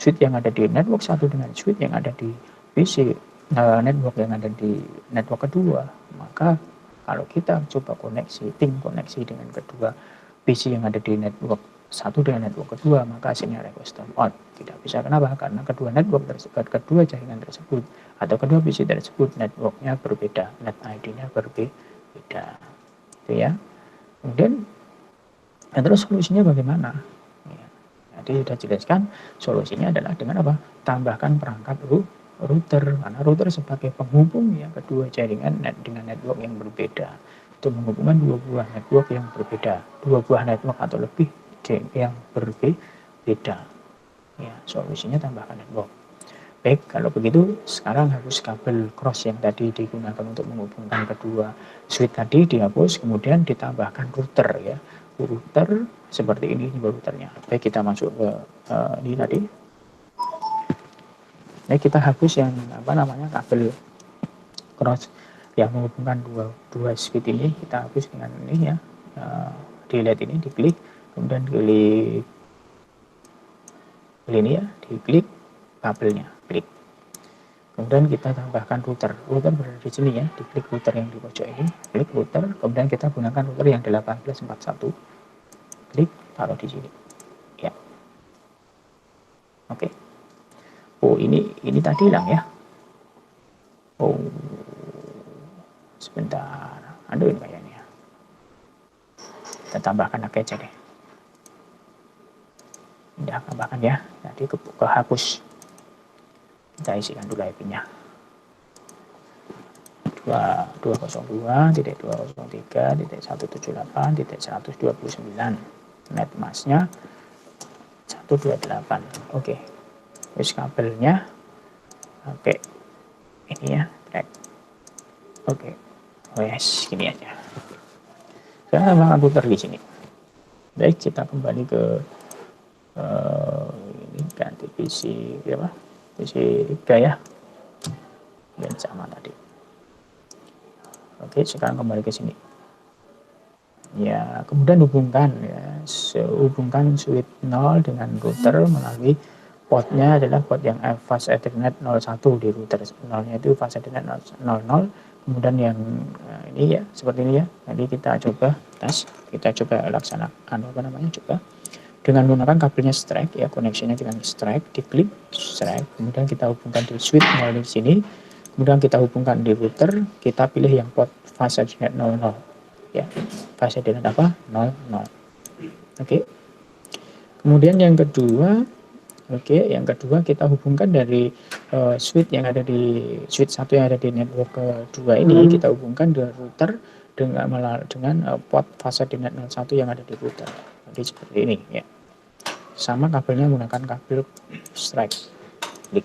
switch yang ada di network 1 dengan switch yang ada di PC, network yang ada di network kedua, maka kalau kita coba koneksi dengan kedua PC yang ada di network 1 dengan network kedua, maka hasilnya request timeout. Tidak bisa, kenapa? Karena kedua network tersebut, kedua jaringan tersebut atau kedua PC tersebut networknya berbeda, net ID-nya berbeda. Itu ya. Kemudian terus solusinya bagaimana? Ya, jadi sudah jelaskan solusinya adalah dengan apa? Tambahkan perangkat router, karena router sebagai penghubung ya kedua jaringan dengan network yang berbeda. Itu menghubungkan dua buah network yang berbeda, dua buah network atau lebih yang berbeda. Ya, solusinya tambahkan network. Baik, kalau begitu sekarang hapus kabel cross yang tadi digunakan untuk menghubungkan kedua switch tadi, dihapus, kemudian ditambahkan router ya. Router seperti ini routernya. Baik, kita masuk ke ini tadi. Nah, kita hapus yang kabel cross yang menghubungkan dua switch ini, kita hapus dengan ini ya. Delete ini, diklik, kemudian klik ini ya, diklik kabelnya, klik. Kemudian kita tambahkan router berada di sini ya, diklik router yang di pojok ini, klik router, kemudian kita gunakan router yang 1841, klik, taruh di sini, ya. Oke. Oh ini tadi hilang ya. Oh sebentar, aduh ini kayaknya. Kita tambahkan lagi aja deh. Udah tambahkan ya, jadi kehapus. Kita isikan dulu IP-nya 202.203.178.129, net mask-nya 128. Oke. Terus kabelnya oke. Ini ya, track. Oke. Yes, gini aja. Saya tambahkan router di sini. Baik, kita kembali ke ini ganti PC apa? PC 3 ya. Dan sama tadi. Oke, sekarang kembali ke sini. Ya, kemudian hubungkan switch 0 dengan router melalui portnya adalah port yang fast ethernet 01 di router 0-nya itu fast ethernet 00, Kemudian yang ini ya seperti ini ya. Nanti kita coba tes, kita coba laksanakan apa namanya, coba dengan menggunakan kabelnya strike ya, koneksinya dengan strike, diklik strike, kemudian kita hubungkan di switch 0 di sini, kemudian kita hubungkan di router, kita pilih yang port fase net 00 ya, fase net apa 00. Oke. Kemudian yang kedua, yang kedua kita hubungkan dari switch yang ada di switch 1 yang ada di network kedua ini, kita hubungkan ke router dengan port fase net 01 yang ada di router. Jadi seperti ini ya. Sama kabelnya menggunakan kabel strike. Klik.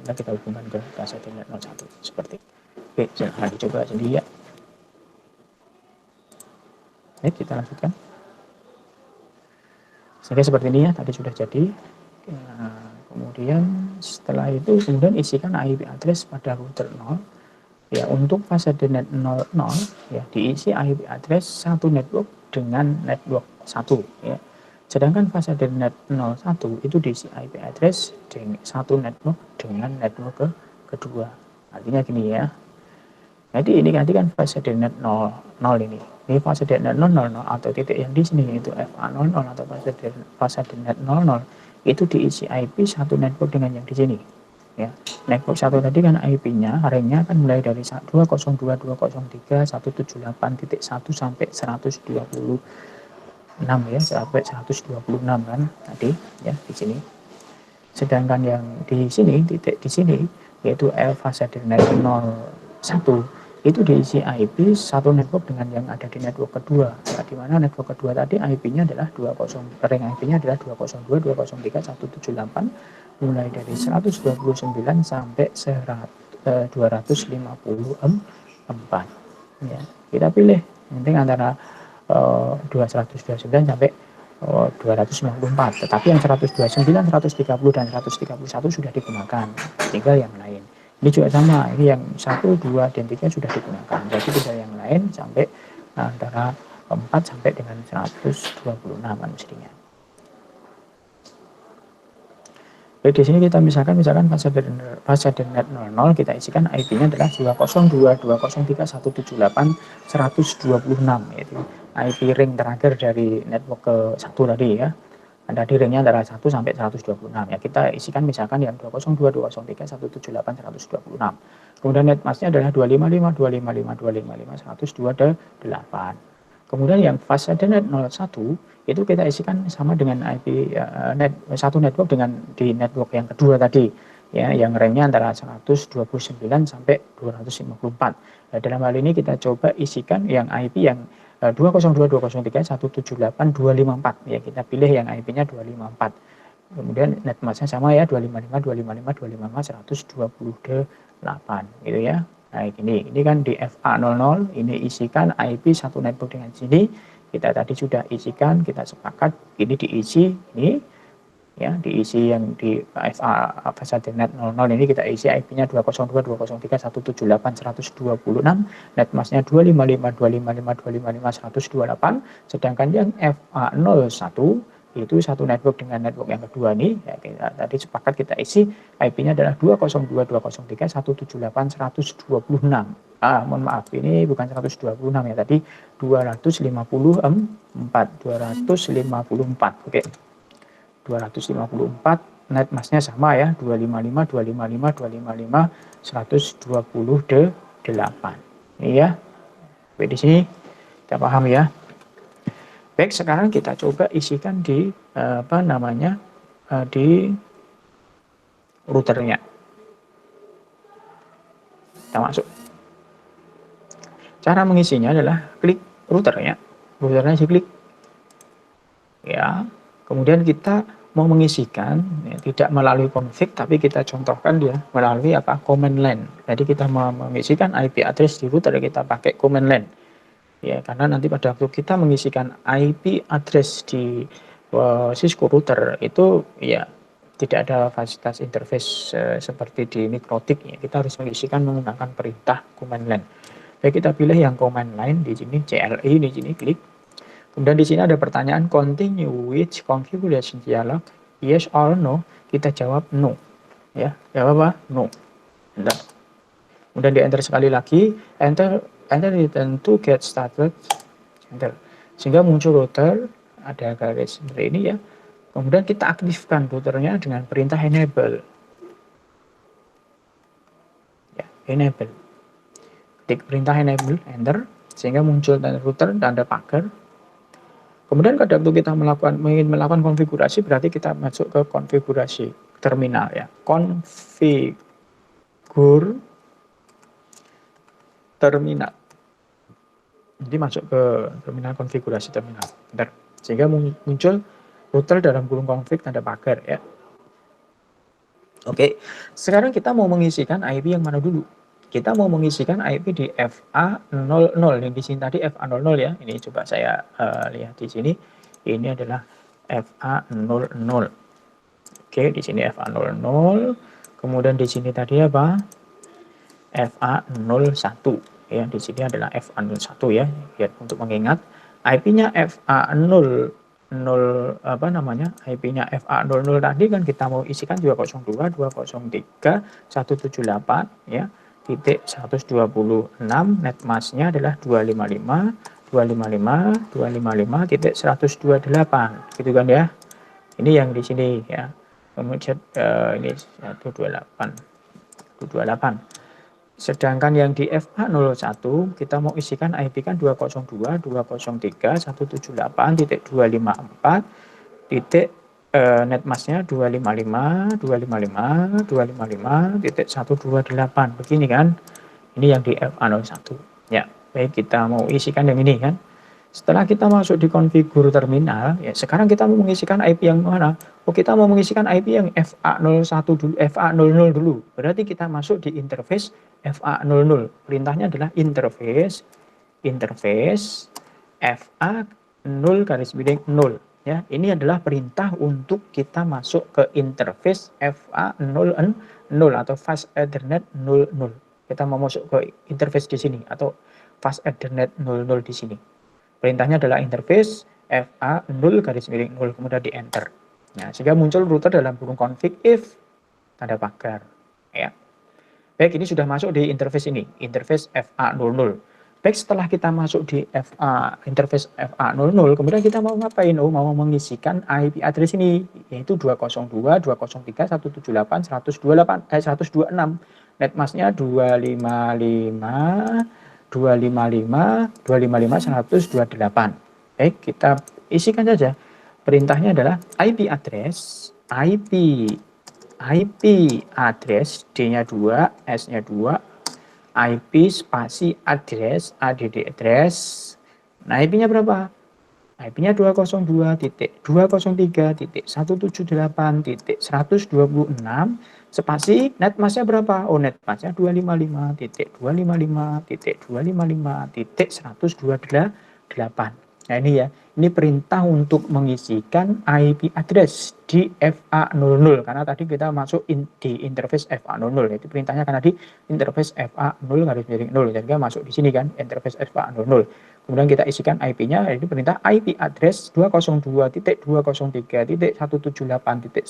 Nah, kita hubungkan ke fase net 01 seperti itu. Oke, silahkan dicoba sendiri ya. Baik, kita lanjutkan. Sehingga seperti ini ya, tadi sudah jadi. Nah, kemudian setelah itu kemudian isikan IP address pada router 0 ya. Untuk fase net 00 ya, diisi IP address satu network dengan network 1 ya. Sedangkan fase net 01 itu diisi IP address dengan satu network dengan network kedua. Artinya gini ya. Jadi ini nanti kan fase net 00 ini. Ini fase net 00 atau titik yang di sini itu FA00 atau fase net 00 itu diisi IP satu network dengan yang di sini. Ya, network 1 tadi kan IP-nya, ringnya kan mulai dari 202.203.178.1 sampai 126 ya, sampai 126 kan tadi ya di sini. Sedangkan yang di sini, titik di sini yaitu fase net 01 itu diisi IP satu network dengan yang ada di network kedua. Nah, di mana network kedua tadi IP-nya adalah 20, ring IP-nya adalah 202.203.178 mulai dari 129 sampai 254 ya. Kita pilih penting antara 229 sampai 294, tetapi yang 129, 130 dan 131 sudah digunakan, tinggal yang lain. Ini juga sama, ini yang 1, 2, dan 3 sudah digunakan, jadi tinggal yang lain sampai antara 4 sampai dengan 126 kan mestinya. Baik, di sini kita misalkan fase net 00 kita isikan IP-nya adalah 202.203.178.126 yaitu IP ring terakhir dari network ke 1 tadi ya. Tadi ringnya antara 1 sampai 126 ya. Kita isikan misalkan yang 202.203.178.126. Kemudian net masknya adalah 255.255.255.102.8. Kemudian yang fase net 01 itu kita isikan sama dengan IP satu network dengan di network yang kedua tadi ya, yang ringnya antara 129 sampai 254. Nah, dalam hal ini kita coba isikan yang IP yang 202.203.178.254 ya, kita pilih yang IP-nya 254. Kemudian net masknya sama ya, 255.255.255.128 gitu ya. Nah, ini kan di FA00 ini isikan IP satu network dengan sini. Kita tadi sudah isikan, kita sepakat ini diisi ini ya, diisi yang di FA fase net 00 ini kita isi IP-nya 202.203.178.126, net masknya 255.255.255.128, sedangkan yang FA01 itu satu network dengan network yang kedua nih ya, kita tadi sepakat kita isi IP-nya adalah 202.203.178.126. Mohon maaf, ini bukan 126 ya, tadi 254. Oke. 254, net masknya sama ya, 255.128. Ini ya. Oke, di sini kita paham ya. Baik, sekarang kita coba isikan di di routernya. Kita masuk. Cara mengisinya adalah klik routernya. Routernya sih klik. Ya. Kemudian kita mau mengisikan ya, tidak melalui config, tapi kita contohkan dia melalui command line. Jadi kita mau mengisikan IP address di router, kita pakai command line. Ya, karena nanti pada waktu kita mengisikan IP address di Cisco router itu ya tidak ada fasilitas interface seperti di Mikrotik ya. Kita harus mengisikan menggunakan perintah command line. Baik, kita pilih yang command line di sini, CLI di sini, klik. Kemudian di sini ada pertanyaan continue with configuration dialog, yes or no, kita jawab no. ya, ya apa? No. Enter. Kemudian di enter sekali lagi, enter return to get started, enter. Sehingga muncul router, ada garis seperti ini ya. Kemudian kita aktifkan routernya dengan perintah enable. Ya, enable. Ketik perintah enable, enter, sehingga muncul router tanda pagar. Kemudian pada waktu kita ingin melakukan konfigurasi, berarti kita masuk ke konfigurasi terminal ya. Konfigur terminal. Jadi masuk ke terminal konfigurasi terminal. Bentar. Sehingga muncul router dalam kurung config tanda pagar ya. Oke, sekarang kita mau mengisikan IP yang mana dulu? Kita mau mengisikan IP di FA00 yang di sini tadi FA00 ya. Ini coba saya lihat di sini. Ini adalah FA00. Oke, di sini FA00. Kemudian di sini tadi apa? FA01 ya. Di sini adalah FA01 ya. Biar untuk mengingat IP-nya FA00 apa namanya? IP-nya FA00 tadi kan kita mau isikan 202.203.178 ya. Titik 126, net mask-nya adalah 255 titik 128 gitu kan ya. Ini yang di sini ya. Kemudian ini 128. Sedangkan yang di FA01 kita mau isikan IP kan 202.203.178.254 titik net mask-nya 255 begini kan. Ini yang di FA01 ya. Baik, kita mau isikan yang ini kan. Setelah kita masuk di konfigur terminal ya, sekarang kita mau mengisikan IP yang mana? Oh, kita mau mengisikan IP yang FA01 dulu, FA00 dulu. Berarti kita masuk di interface FA00. Perintahnya adalah interface FA0 garis miring 0 ya. Ini adalah perintah untuk kita masuk ke interface FA00 atau fast ethernet 00. Kita mau masuk ke interface di sini atau fast ethernet 00 di sini. Perintahnya adalah interface FA0 garis miring 0 kemudian di enter. Nah, sehingga muncul router dalam kurung config if tanda pagar ya. Baik, ini sudah masuk di interface ini, interface FA00. Baik, setelah kita masuk di interface FA00, kemudian kita mau ngapain? Oh, mau mengisikan IP address ini, yaitu 202.203.178.126. Net mask-nya 255.128. Baik, kita isikan saja. Perintahnya adalah IP address, IP address, D-nya 2, S-nya 2, IP spasi address, ADD address. Nah, IP-nya berapa? IP-nya 202.203.178.126 spasi net mask-nya berapa? Oh, net mask-nya 255.255.128. Nah, ini ya. Ini perintah untuk mengisikan IP address di FA00 karena tadi kita masuk di interface FA00. Itu perintahnya karena di interface FA0 garis miring 0. Jadi masuk di sini kan interface FA00. Kemudian kita isikan IP-nya, yaitu perintah IP address 202.203.178.126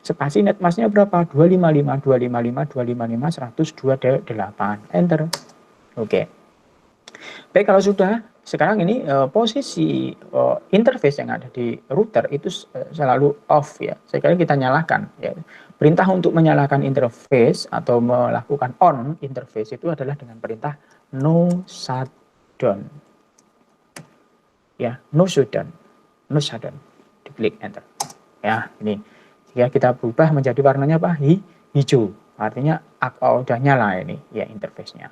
spasi net mask-nya berapa? 255.128. Enter. Oke. Baik, kalau sudah, sekarang ini posisi interface yang ada di router itu selalu off ya. Sekarang kita nyalakan ya. Perintah untuk menyalakan interface atau melakukan on interface itu adalah dengan perintah no shutdown. Ya, no shutdown. Diklik enter. Ya, ini. Jika kita berubah menjadi warnanya apa? Hijau. Artinya udah nyala ini ya interface-nya.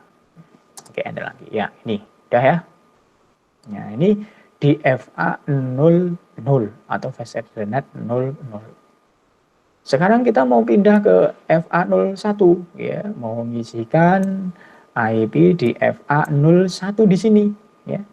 Oke, enter lagi. Ya, ini udah ya. Nah, ini di FA00 atau Fast Ethernet 00. Sekarang kita mau pindah ke FA01 ya, mau mengisikan IP di FA01 di sini ya.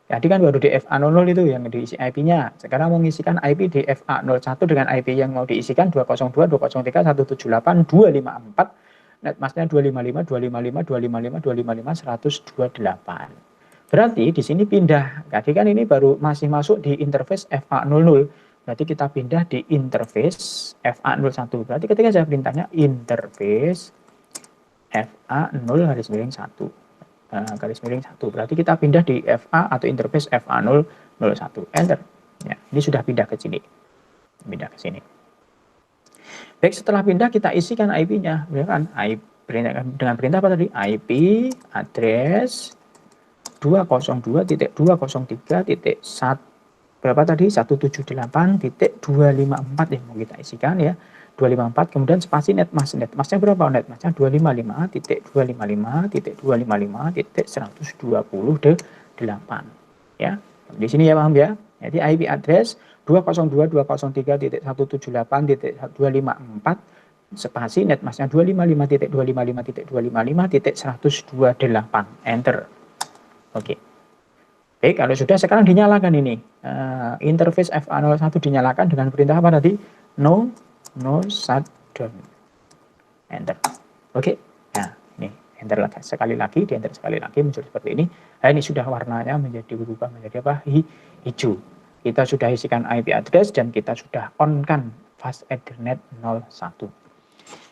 Tadi kan baru di FA00 itu yang diisi IP-nya. Sekarang mau mengisikan IP di FA01 dengan IP yang mau diisikan 202.203.178.254. Net mask-nya 255.128. Berarti di sini pindah. Tadi kan ini baru masih masuk di interface FA00. Berarti kita pindah di interface FA01. Berarti ketika saya perintahnya interface FA0 garis miring 1. Garis miring 1. Berarti kita pindah di FA atau interface FA001. Enter. Ya, ini sudah pindah ke sini. Pindah ke sini. Baik, setelah pindah kita isikan IP-nya. Ya kan? Dengan perintah apa tadi? IP address 202.203.1 berapa tadi? 178.254 yang mau kita isikan ya. 254 kemudian spasi netmask. Netmasknya berapa? Netmasknya 255.255.120.8 ya. Di sini ya, paham ya. Jadi IP address 202.203.178.254 spasi netmasknya 255.255.255.102.8 enter. Oke. Baik, kalau sudah sekarang dinyalakan ini. Interface FA01 dinyalakan dengan perintah apa tadi? No shutdown. Enter. Oke. Nah, ini enter lagi sekali lagi, di enter sekali lagi muncul seperti ini. Nah, ini sudah warnanya menjadi berubah menjadi apa? Hijau. Kita sudah isikan IP address dan kita sudah on kan fast Ethernet 01.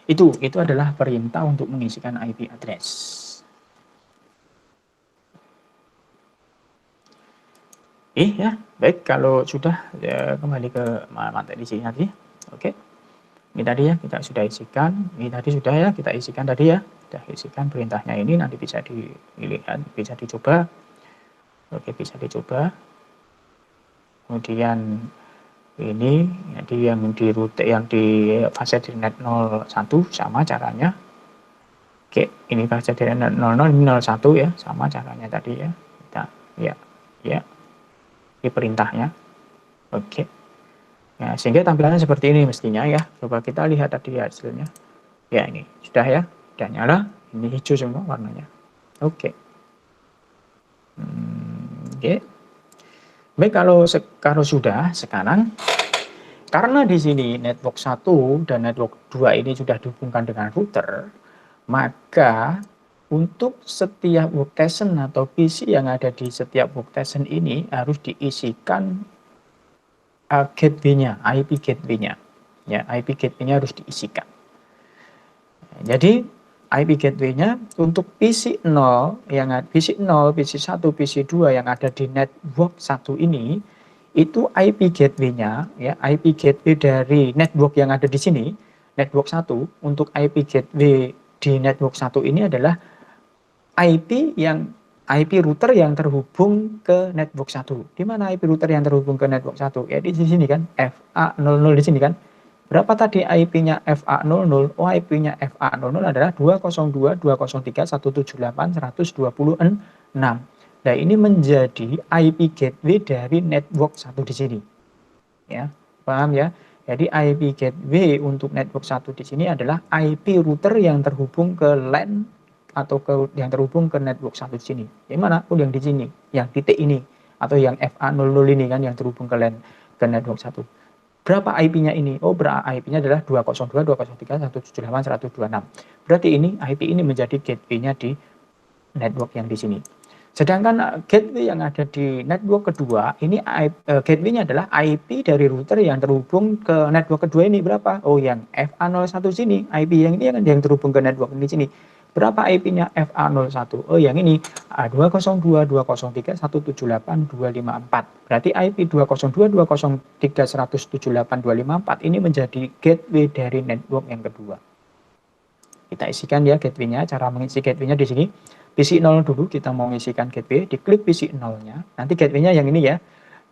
Itu adalah perintah untuk mengisikan IP address. Ya, baik, kalau sudah ya, kembali ke materi di sini tadi. Oke. Ini tadi ya kita sudah isikan. Ini tadi sudah ya kita isikan tadi ya. Sudah isikan perintahnya ini, nanti bisa dilihat, bisa dicoba. Oke, bisa dicoba. Kemudian ini jadi yang di route yang di fase Ethernet 01 sama caranya. Oke, ini fase Ethernet 00 ini 01 ya, sama caranya tadi ya. Kita ya. Di perintahnya. Oke. Nah, sehingga tampilannya seperti ini mestinya ya. Coba kita lihat tadi hasilnya. Ya, ini sudah ya. Sudah nyala. Ini hijau semua warnanya. Oke. Oke. Baik, kalau sudah sekarang karena di sini network 1 dan network 2 ini sudah dihubungkan dengan router, maka untuk setiap workstation atau PC yang ada di setiap workstation ini harus diisikan gateway-nya, IP gateway-nya. Ya, IP gateway-nya harus diisikan. Jadi IP gateway-nya untuk PC 0 yang PC 0, PC 1, PC 2 yang ada di network 1 ini itu IP gateway-nya ya, IP gateway dari network yang ada di sini, network 1 untuk IP gateway di network 1 ini adalah IP router yang terhubung ke network 1. Di mana IP router yang terhubung ke network 1? Ya di sini kan, FA00 di sini kan. Berapa tadi IP-nya FA00? Oh, IP-nya FA00 adalah 202.203.178.126. Nah, ini menjadi IP gateway dari network 1 di sini. Ya, paham ya? Jadi IP gateway untuk network 1 di sini adalah IP router yang terhubung ke LAN atau yang terhubung ke network 1 di sini. Yang mana? Oh, yang di sini, yang titik ini atau yang FA00 ini kan yang terhubung ke LAN ke network 1. Berapa IP-nya ini? Oh, IP-nya adalah 202.203.178.126. Berarti ini IP ini menjadi gateway-nya di network yang di sini. Sedangkan gateway yang ada di network kedua, ini gateway-nya adalah IP dari router yang terhubung ke network kedua ini berapa? Oh, yang FA01 sini, IP yang ini yang terhubung ke network ini sini. Berapa IP-nya FA01? Oh, yang ini 202.203.178.254. Berarti IP 202.203.178.254 ini menjadi gateway dari network yang kedua. Kita isikan ya gateway-nya. Cara mengisi gateway-nya di sini. PC 0 dulu kita mau mengisikan gateway, diklik PC 0-nya. Nanti gateway-nya yang ini ya.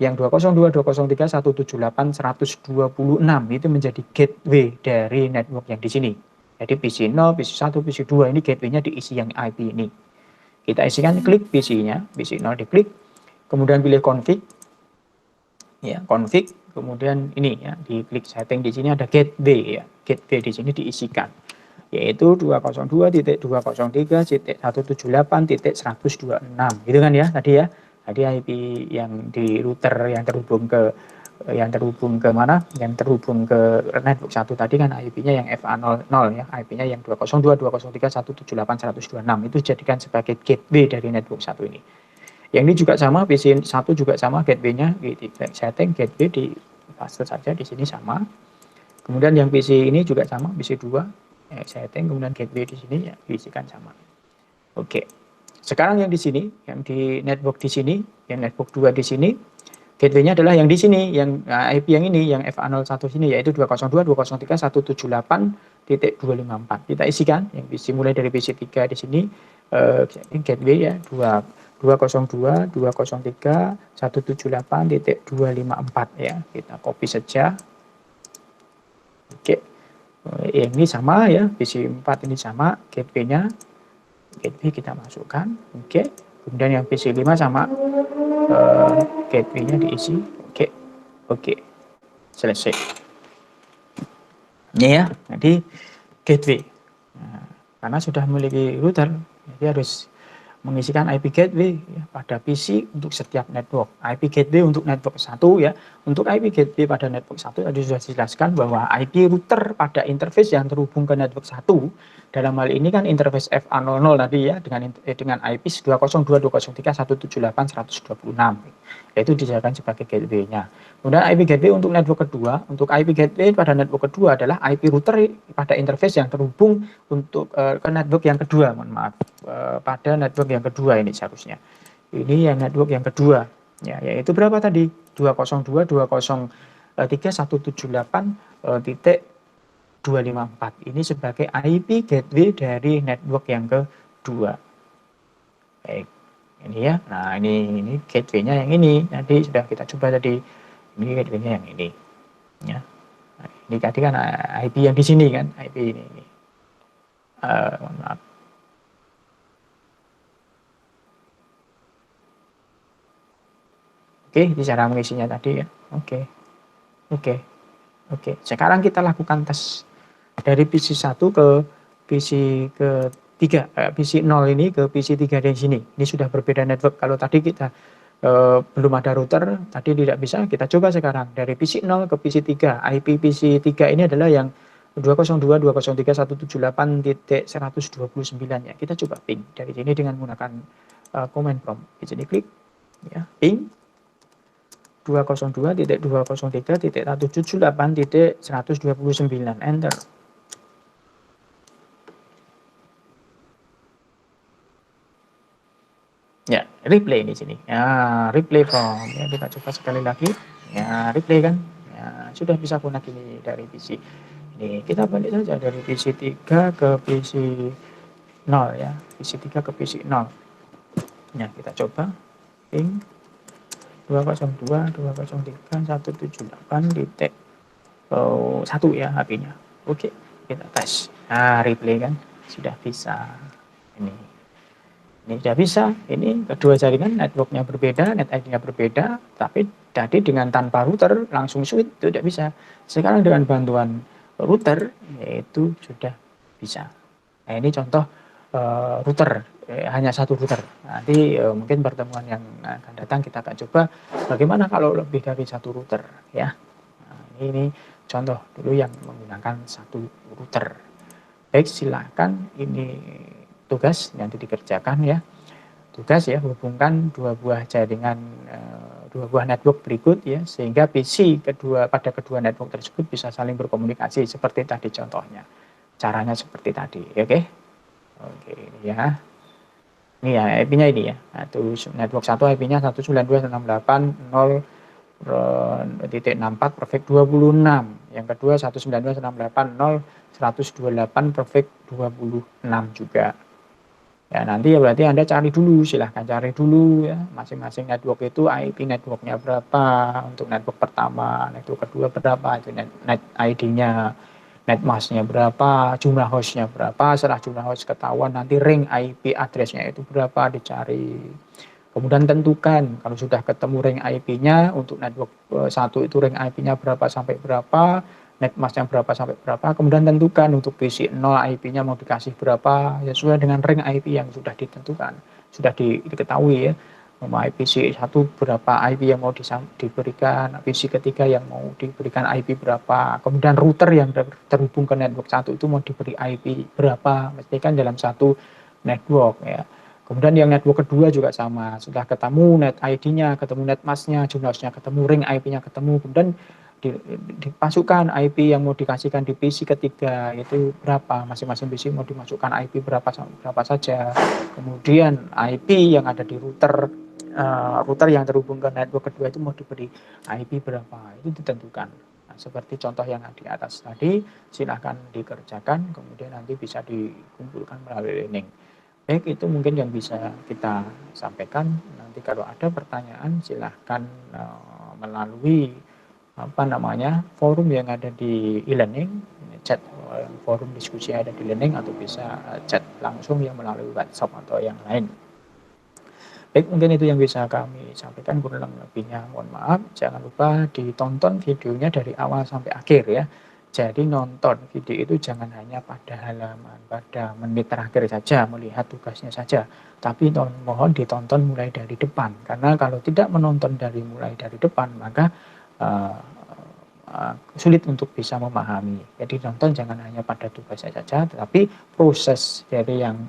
Yang 202.203.178.126 itu menjadi gateway dari network yang di sini. Jadi PC 0, PC 1, PC 2 ini gateway-nya diisi yang IP ini. Kita isikan, klik PC-nya, PC 0 diklik, kemudian pilih config. Ya, config, kemudian ini ya, diklik setting di sini ada gateway ya. Gateway di sini diisikan yaitu 202.173.178.126 gitu kan ya tadi ya. Tadi IP yang di router yang terhubung ke mana? Yang terhubung ke network 1 tadi kan IP-nya yang FA00 ya. IP-nya yang 202.203.178.126 itu dijadikan sebagai gateway dari network 1 ini. Yang ini juga sama, PC 1 juga sama gateway-nya, setting gateway paste saja di sini sama. Kemudian yang PC ini juga sama, PC 2 setting, kemudian gateway di sini ya diisikan sama. Oke. Sekarang yang di sini, yang di network di sini, yang network 2 di sini, gateway-nya adalah yang di sini, yang IP yang ini, yang FA01 sini, yaitu 202.203.178.254. Kita isikan, yang PC mulai dari PC 3 di sini, gateway ya, 202.103.178.254 ya. Kita copy saja. Oke. Ini sama ya, PC 4 ini sama, gateway-nya. Gateway kita masukkan, oke. Kemudian yang PC 5 sama, gateway-nya diisi, oke, selesai. Ini ya, jadi gateway. Nah, karena sudah memiliki router, jadi harus mengisikan IP gateway ya, pada PC untuk setiap network. IP gateway untuk network 1 ya. Untuk IP gateway pada network 1 tadi sudah dijelaskan bahwa IP router pada interface yang terhubung ke network 1, dalam hal ini kan interface FA00 tadi ya, dengan IP 202.203.178.126. Yaitu dijadikan sebagai gateway-nya. Kemudian IP gateway untuk network kedua, untuk IP gateway pada network kedua adalah IP router pada interface yang terhubung untuk ke network yang kedua, mohon maaf, pada network yang kedua ini seharusnya. Ini yang network yang kedua, ya, yaitu berapa tadi? 202.203.178.254. Ini sebagai IP gateway dari network yang kedua. Baik. Ini ya, nah ini gateway-nya yang ini, nanti sudah kita coba tadi, ini gateway-nya yang ini, ya. Nah, ini tadi kan IP yang di sini kan, IP ini. Maaf. Oke, ini cara mengisinya tadi ya. Oke. Sekarang kita lakukan tes dari PC 1 ke PC ke 3, PC 0 ini ke PC 3 di sini. Ini sudah berbeda network. Kalau tadi kita belum ada router, tadi tidak bisa. Kita coba sekarang dari PC 0 ke PC 3. IP PC 3 ini adalah yang 202.203.178.129 ya. Kita coba ping dari sini dengan menggunakan command prompt. Di sini klik ya, ping 202.203.178.129, enter. Ya, replay di sini. Ya, replay from. Ya, kita coba sekali lagi. Ya, replay kan. Ya, sudah bisa connect ini dari PC. Ini kita balik saja dari PC 3 ke PC 0 ya. PC 3 ke PC 0. Ya, kita coba ping 202.203.178.1 ya HP-nya. Oke, kita tes. Nah, replay kan sudah bisa. Ini sudah bisa. Ini kedua jaringan networknya berbeda, net ID-nya berbeda, tapi tadi dengan tanpa router langsung switch itu tidak bisa. Sekarang dengan bantuan router yaitu sudah bisa. Nah, ini contoh router, hanya satu router. Nanti mungkin pertemuan yang akan datang kita akan coba bagaimana kalau lebih dari satu router ya. Nah, ini contoh dulu yang menggunakan satu router. Baik, silakan, ini tugas nanti dikerjakan ya. Tugas ya, hubungkan dua buah jaringan, dua buah network berikut ya, sehingga PC pada kedua network tersebut bisa saling berkomunikasi seperti tadi contohnya. Caranya seperti tadi, oke? Oke, ini ya. Ini ya IP-nya ini ya. Nah, network 1 IP-nya 192.168.0.64 perfect 26. Yang kedua 192.168.0.128 perfect 26 juga. Ya, nanti ya berarti Anda cari dulu, silahkan cari dulu ya, masing-masing network itu IP networknya berapa, untuk network pertama, network kedua berapa, itu net ID-nya, net mask-nya berapa, jumlah host-nya berapa, setelah jumlah host ketahuan, nanti ring IP address-nya itu berapa, dicari. Kemudian tentukan, kalau sudah ketemu ring IP-nya, untuk network 1 itu ring IP-nya berapa sampai berapa, net mask yang berapa sampai berapa, kemudian tentukan untuk PC 0 IP-nya mau dikasih berapa, ya sesuai dengan ring IP yang sudah ditentukan, sudah diketahui ya, mau PC 1 berapa IP yang mau diberikan, PC ketiga yang mau diberikan IP berapa, kemudian router yang terhubung ke network 1 itu mau diberi IP berapa, mesti kan dalam satu network ya. Kemudian yang network kedua juga sama, sudah ketemu net ID-nya, ketemu net mask-nya, jumlah host-nya ketemu, ring IP-nya ketemu, kemudian di pasukan IP yang mau dikasihkan di PC ketiga itu berapa, masing-masing PC mau dimasukkan IP berapa saja, kemudian IP yang ada di router yang terhubung ke network kedua itu mau diberi IP berapa, itu ditentukan. Nah, seperti contoh yang di atas tadi, silahkan dikerjakan, kemudian nanti bisa dikumpulkan melalui link. Baik, itu mungkin yang bisa kita sampaikan. Nanti kalau ada pertanyaan silahkan melalui forum yang ada di e-learning, chat forum diskusi yang ada di e-learning, atau bisa chat langsung yang melalui WhatsApp atau yang lain. Baik, mungkin itu yang bisa kami sampaikan, kurang lebihnya mohon maaf. Jangan lupa ditonton videonya dari awal sampai akhir ya. Jadi nonton video itu jangan hanya pada halaman, pada menit terakhir saja, melihat tugasnya saja. Tapi mohon ditonton mulai dari depan. Karena kalau tidak menonton mulai dari depan, maka sulit untuk bisa memahami. Jadi nonton jangan hanya pada tugasnya saja, tetapi proses dari yang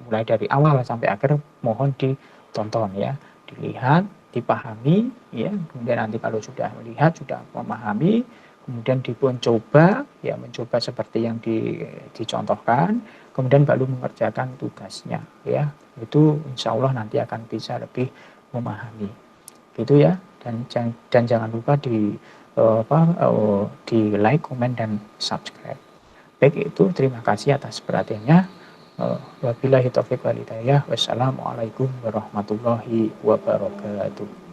mulai dari awal sampai akhir mohon ditonton ya, dilihat, dipahami ya. Kemudian nanti kalau sudah melihat, sudah memahami, kemudian mencoba seperti yang dicontohkan, kemudian baru mengerjakan tugasnya ya. Itu insya Allah nanti akan bisa lebih memahami. Gitu ya. Dan jangan lupa di like, komen, dan subscribe. Baik, itu terima kasih atas perhatiannya. Wabillahi taufiq wal hidayah. Wassalamualaikum warahmatullahi wabarakatuh.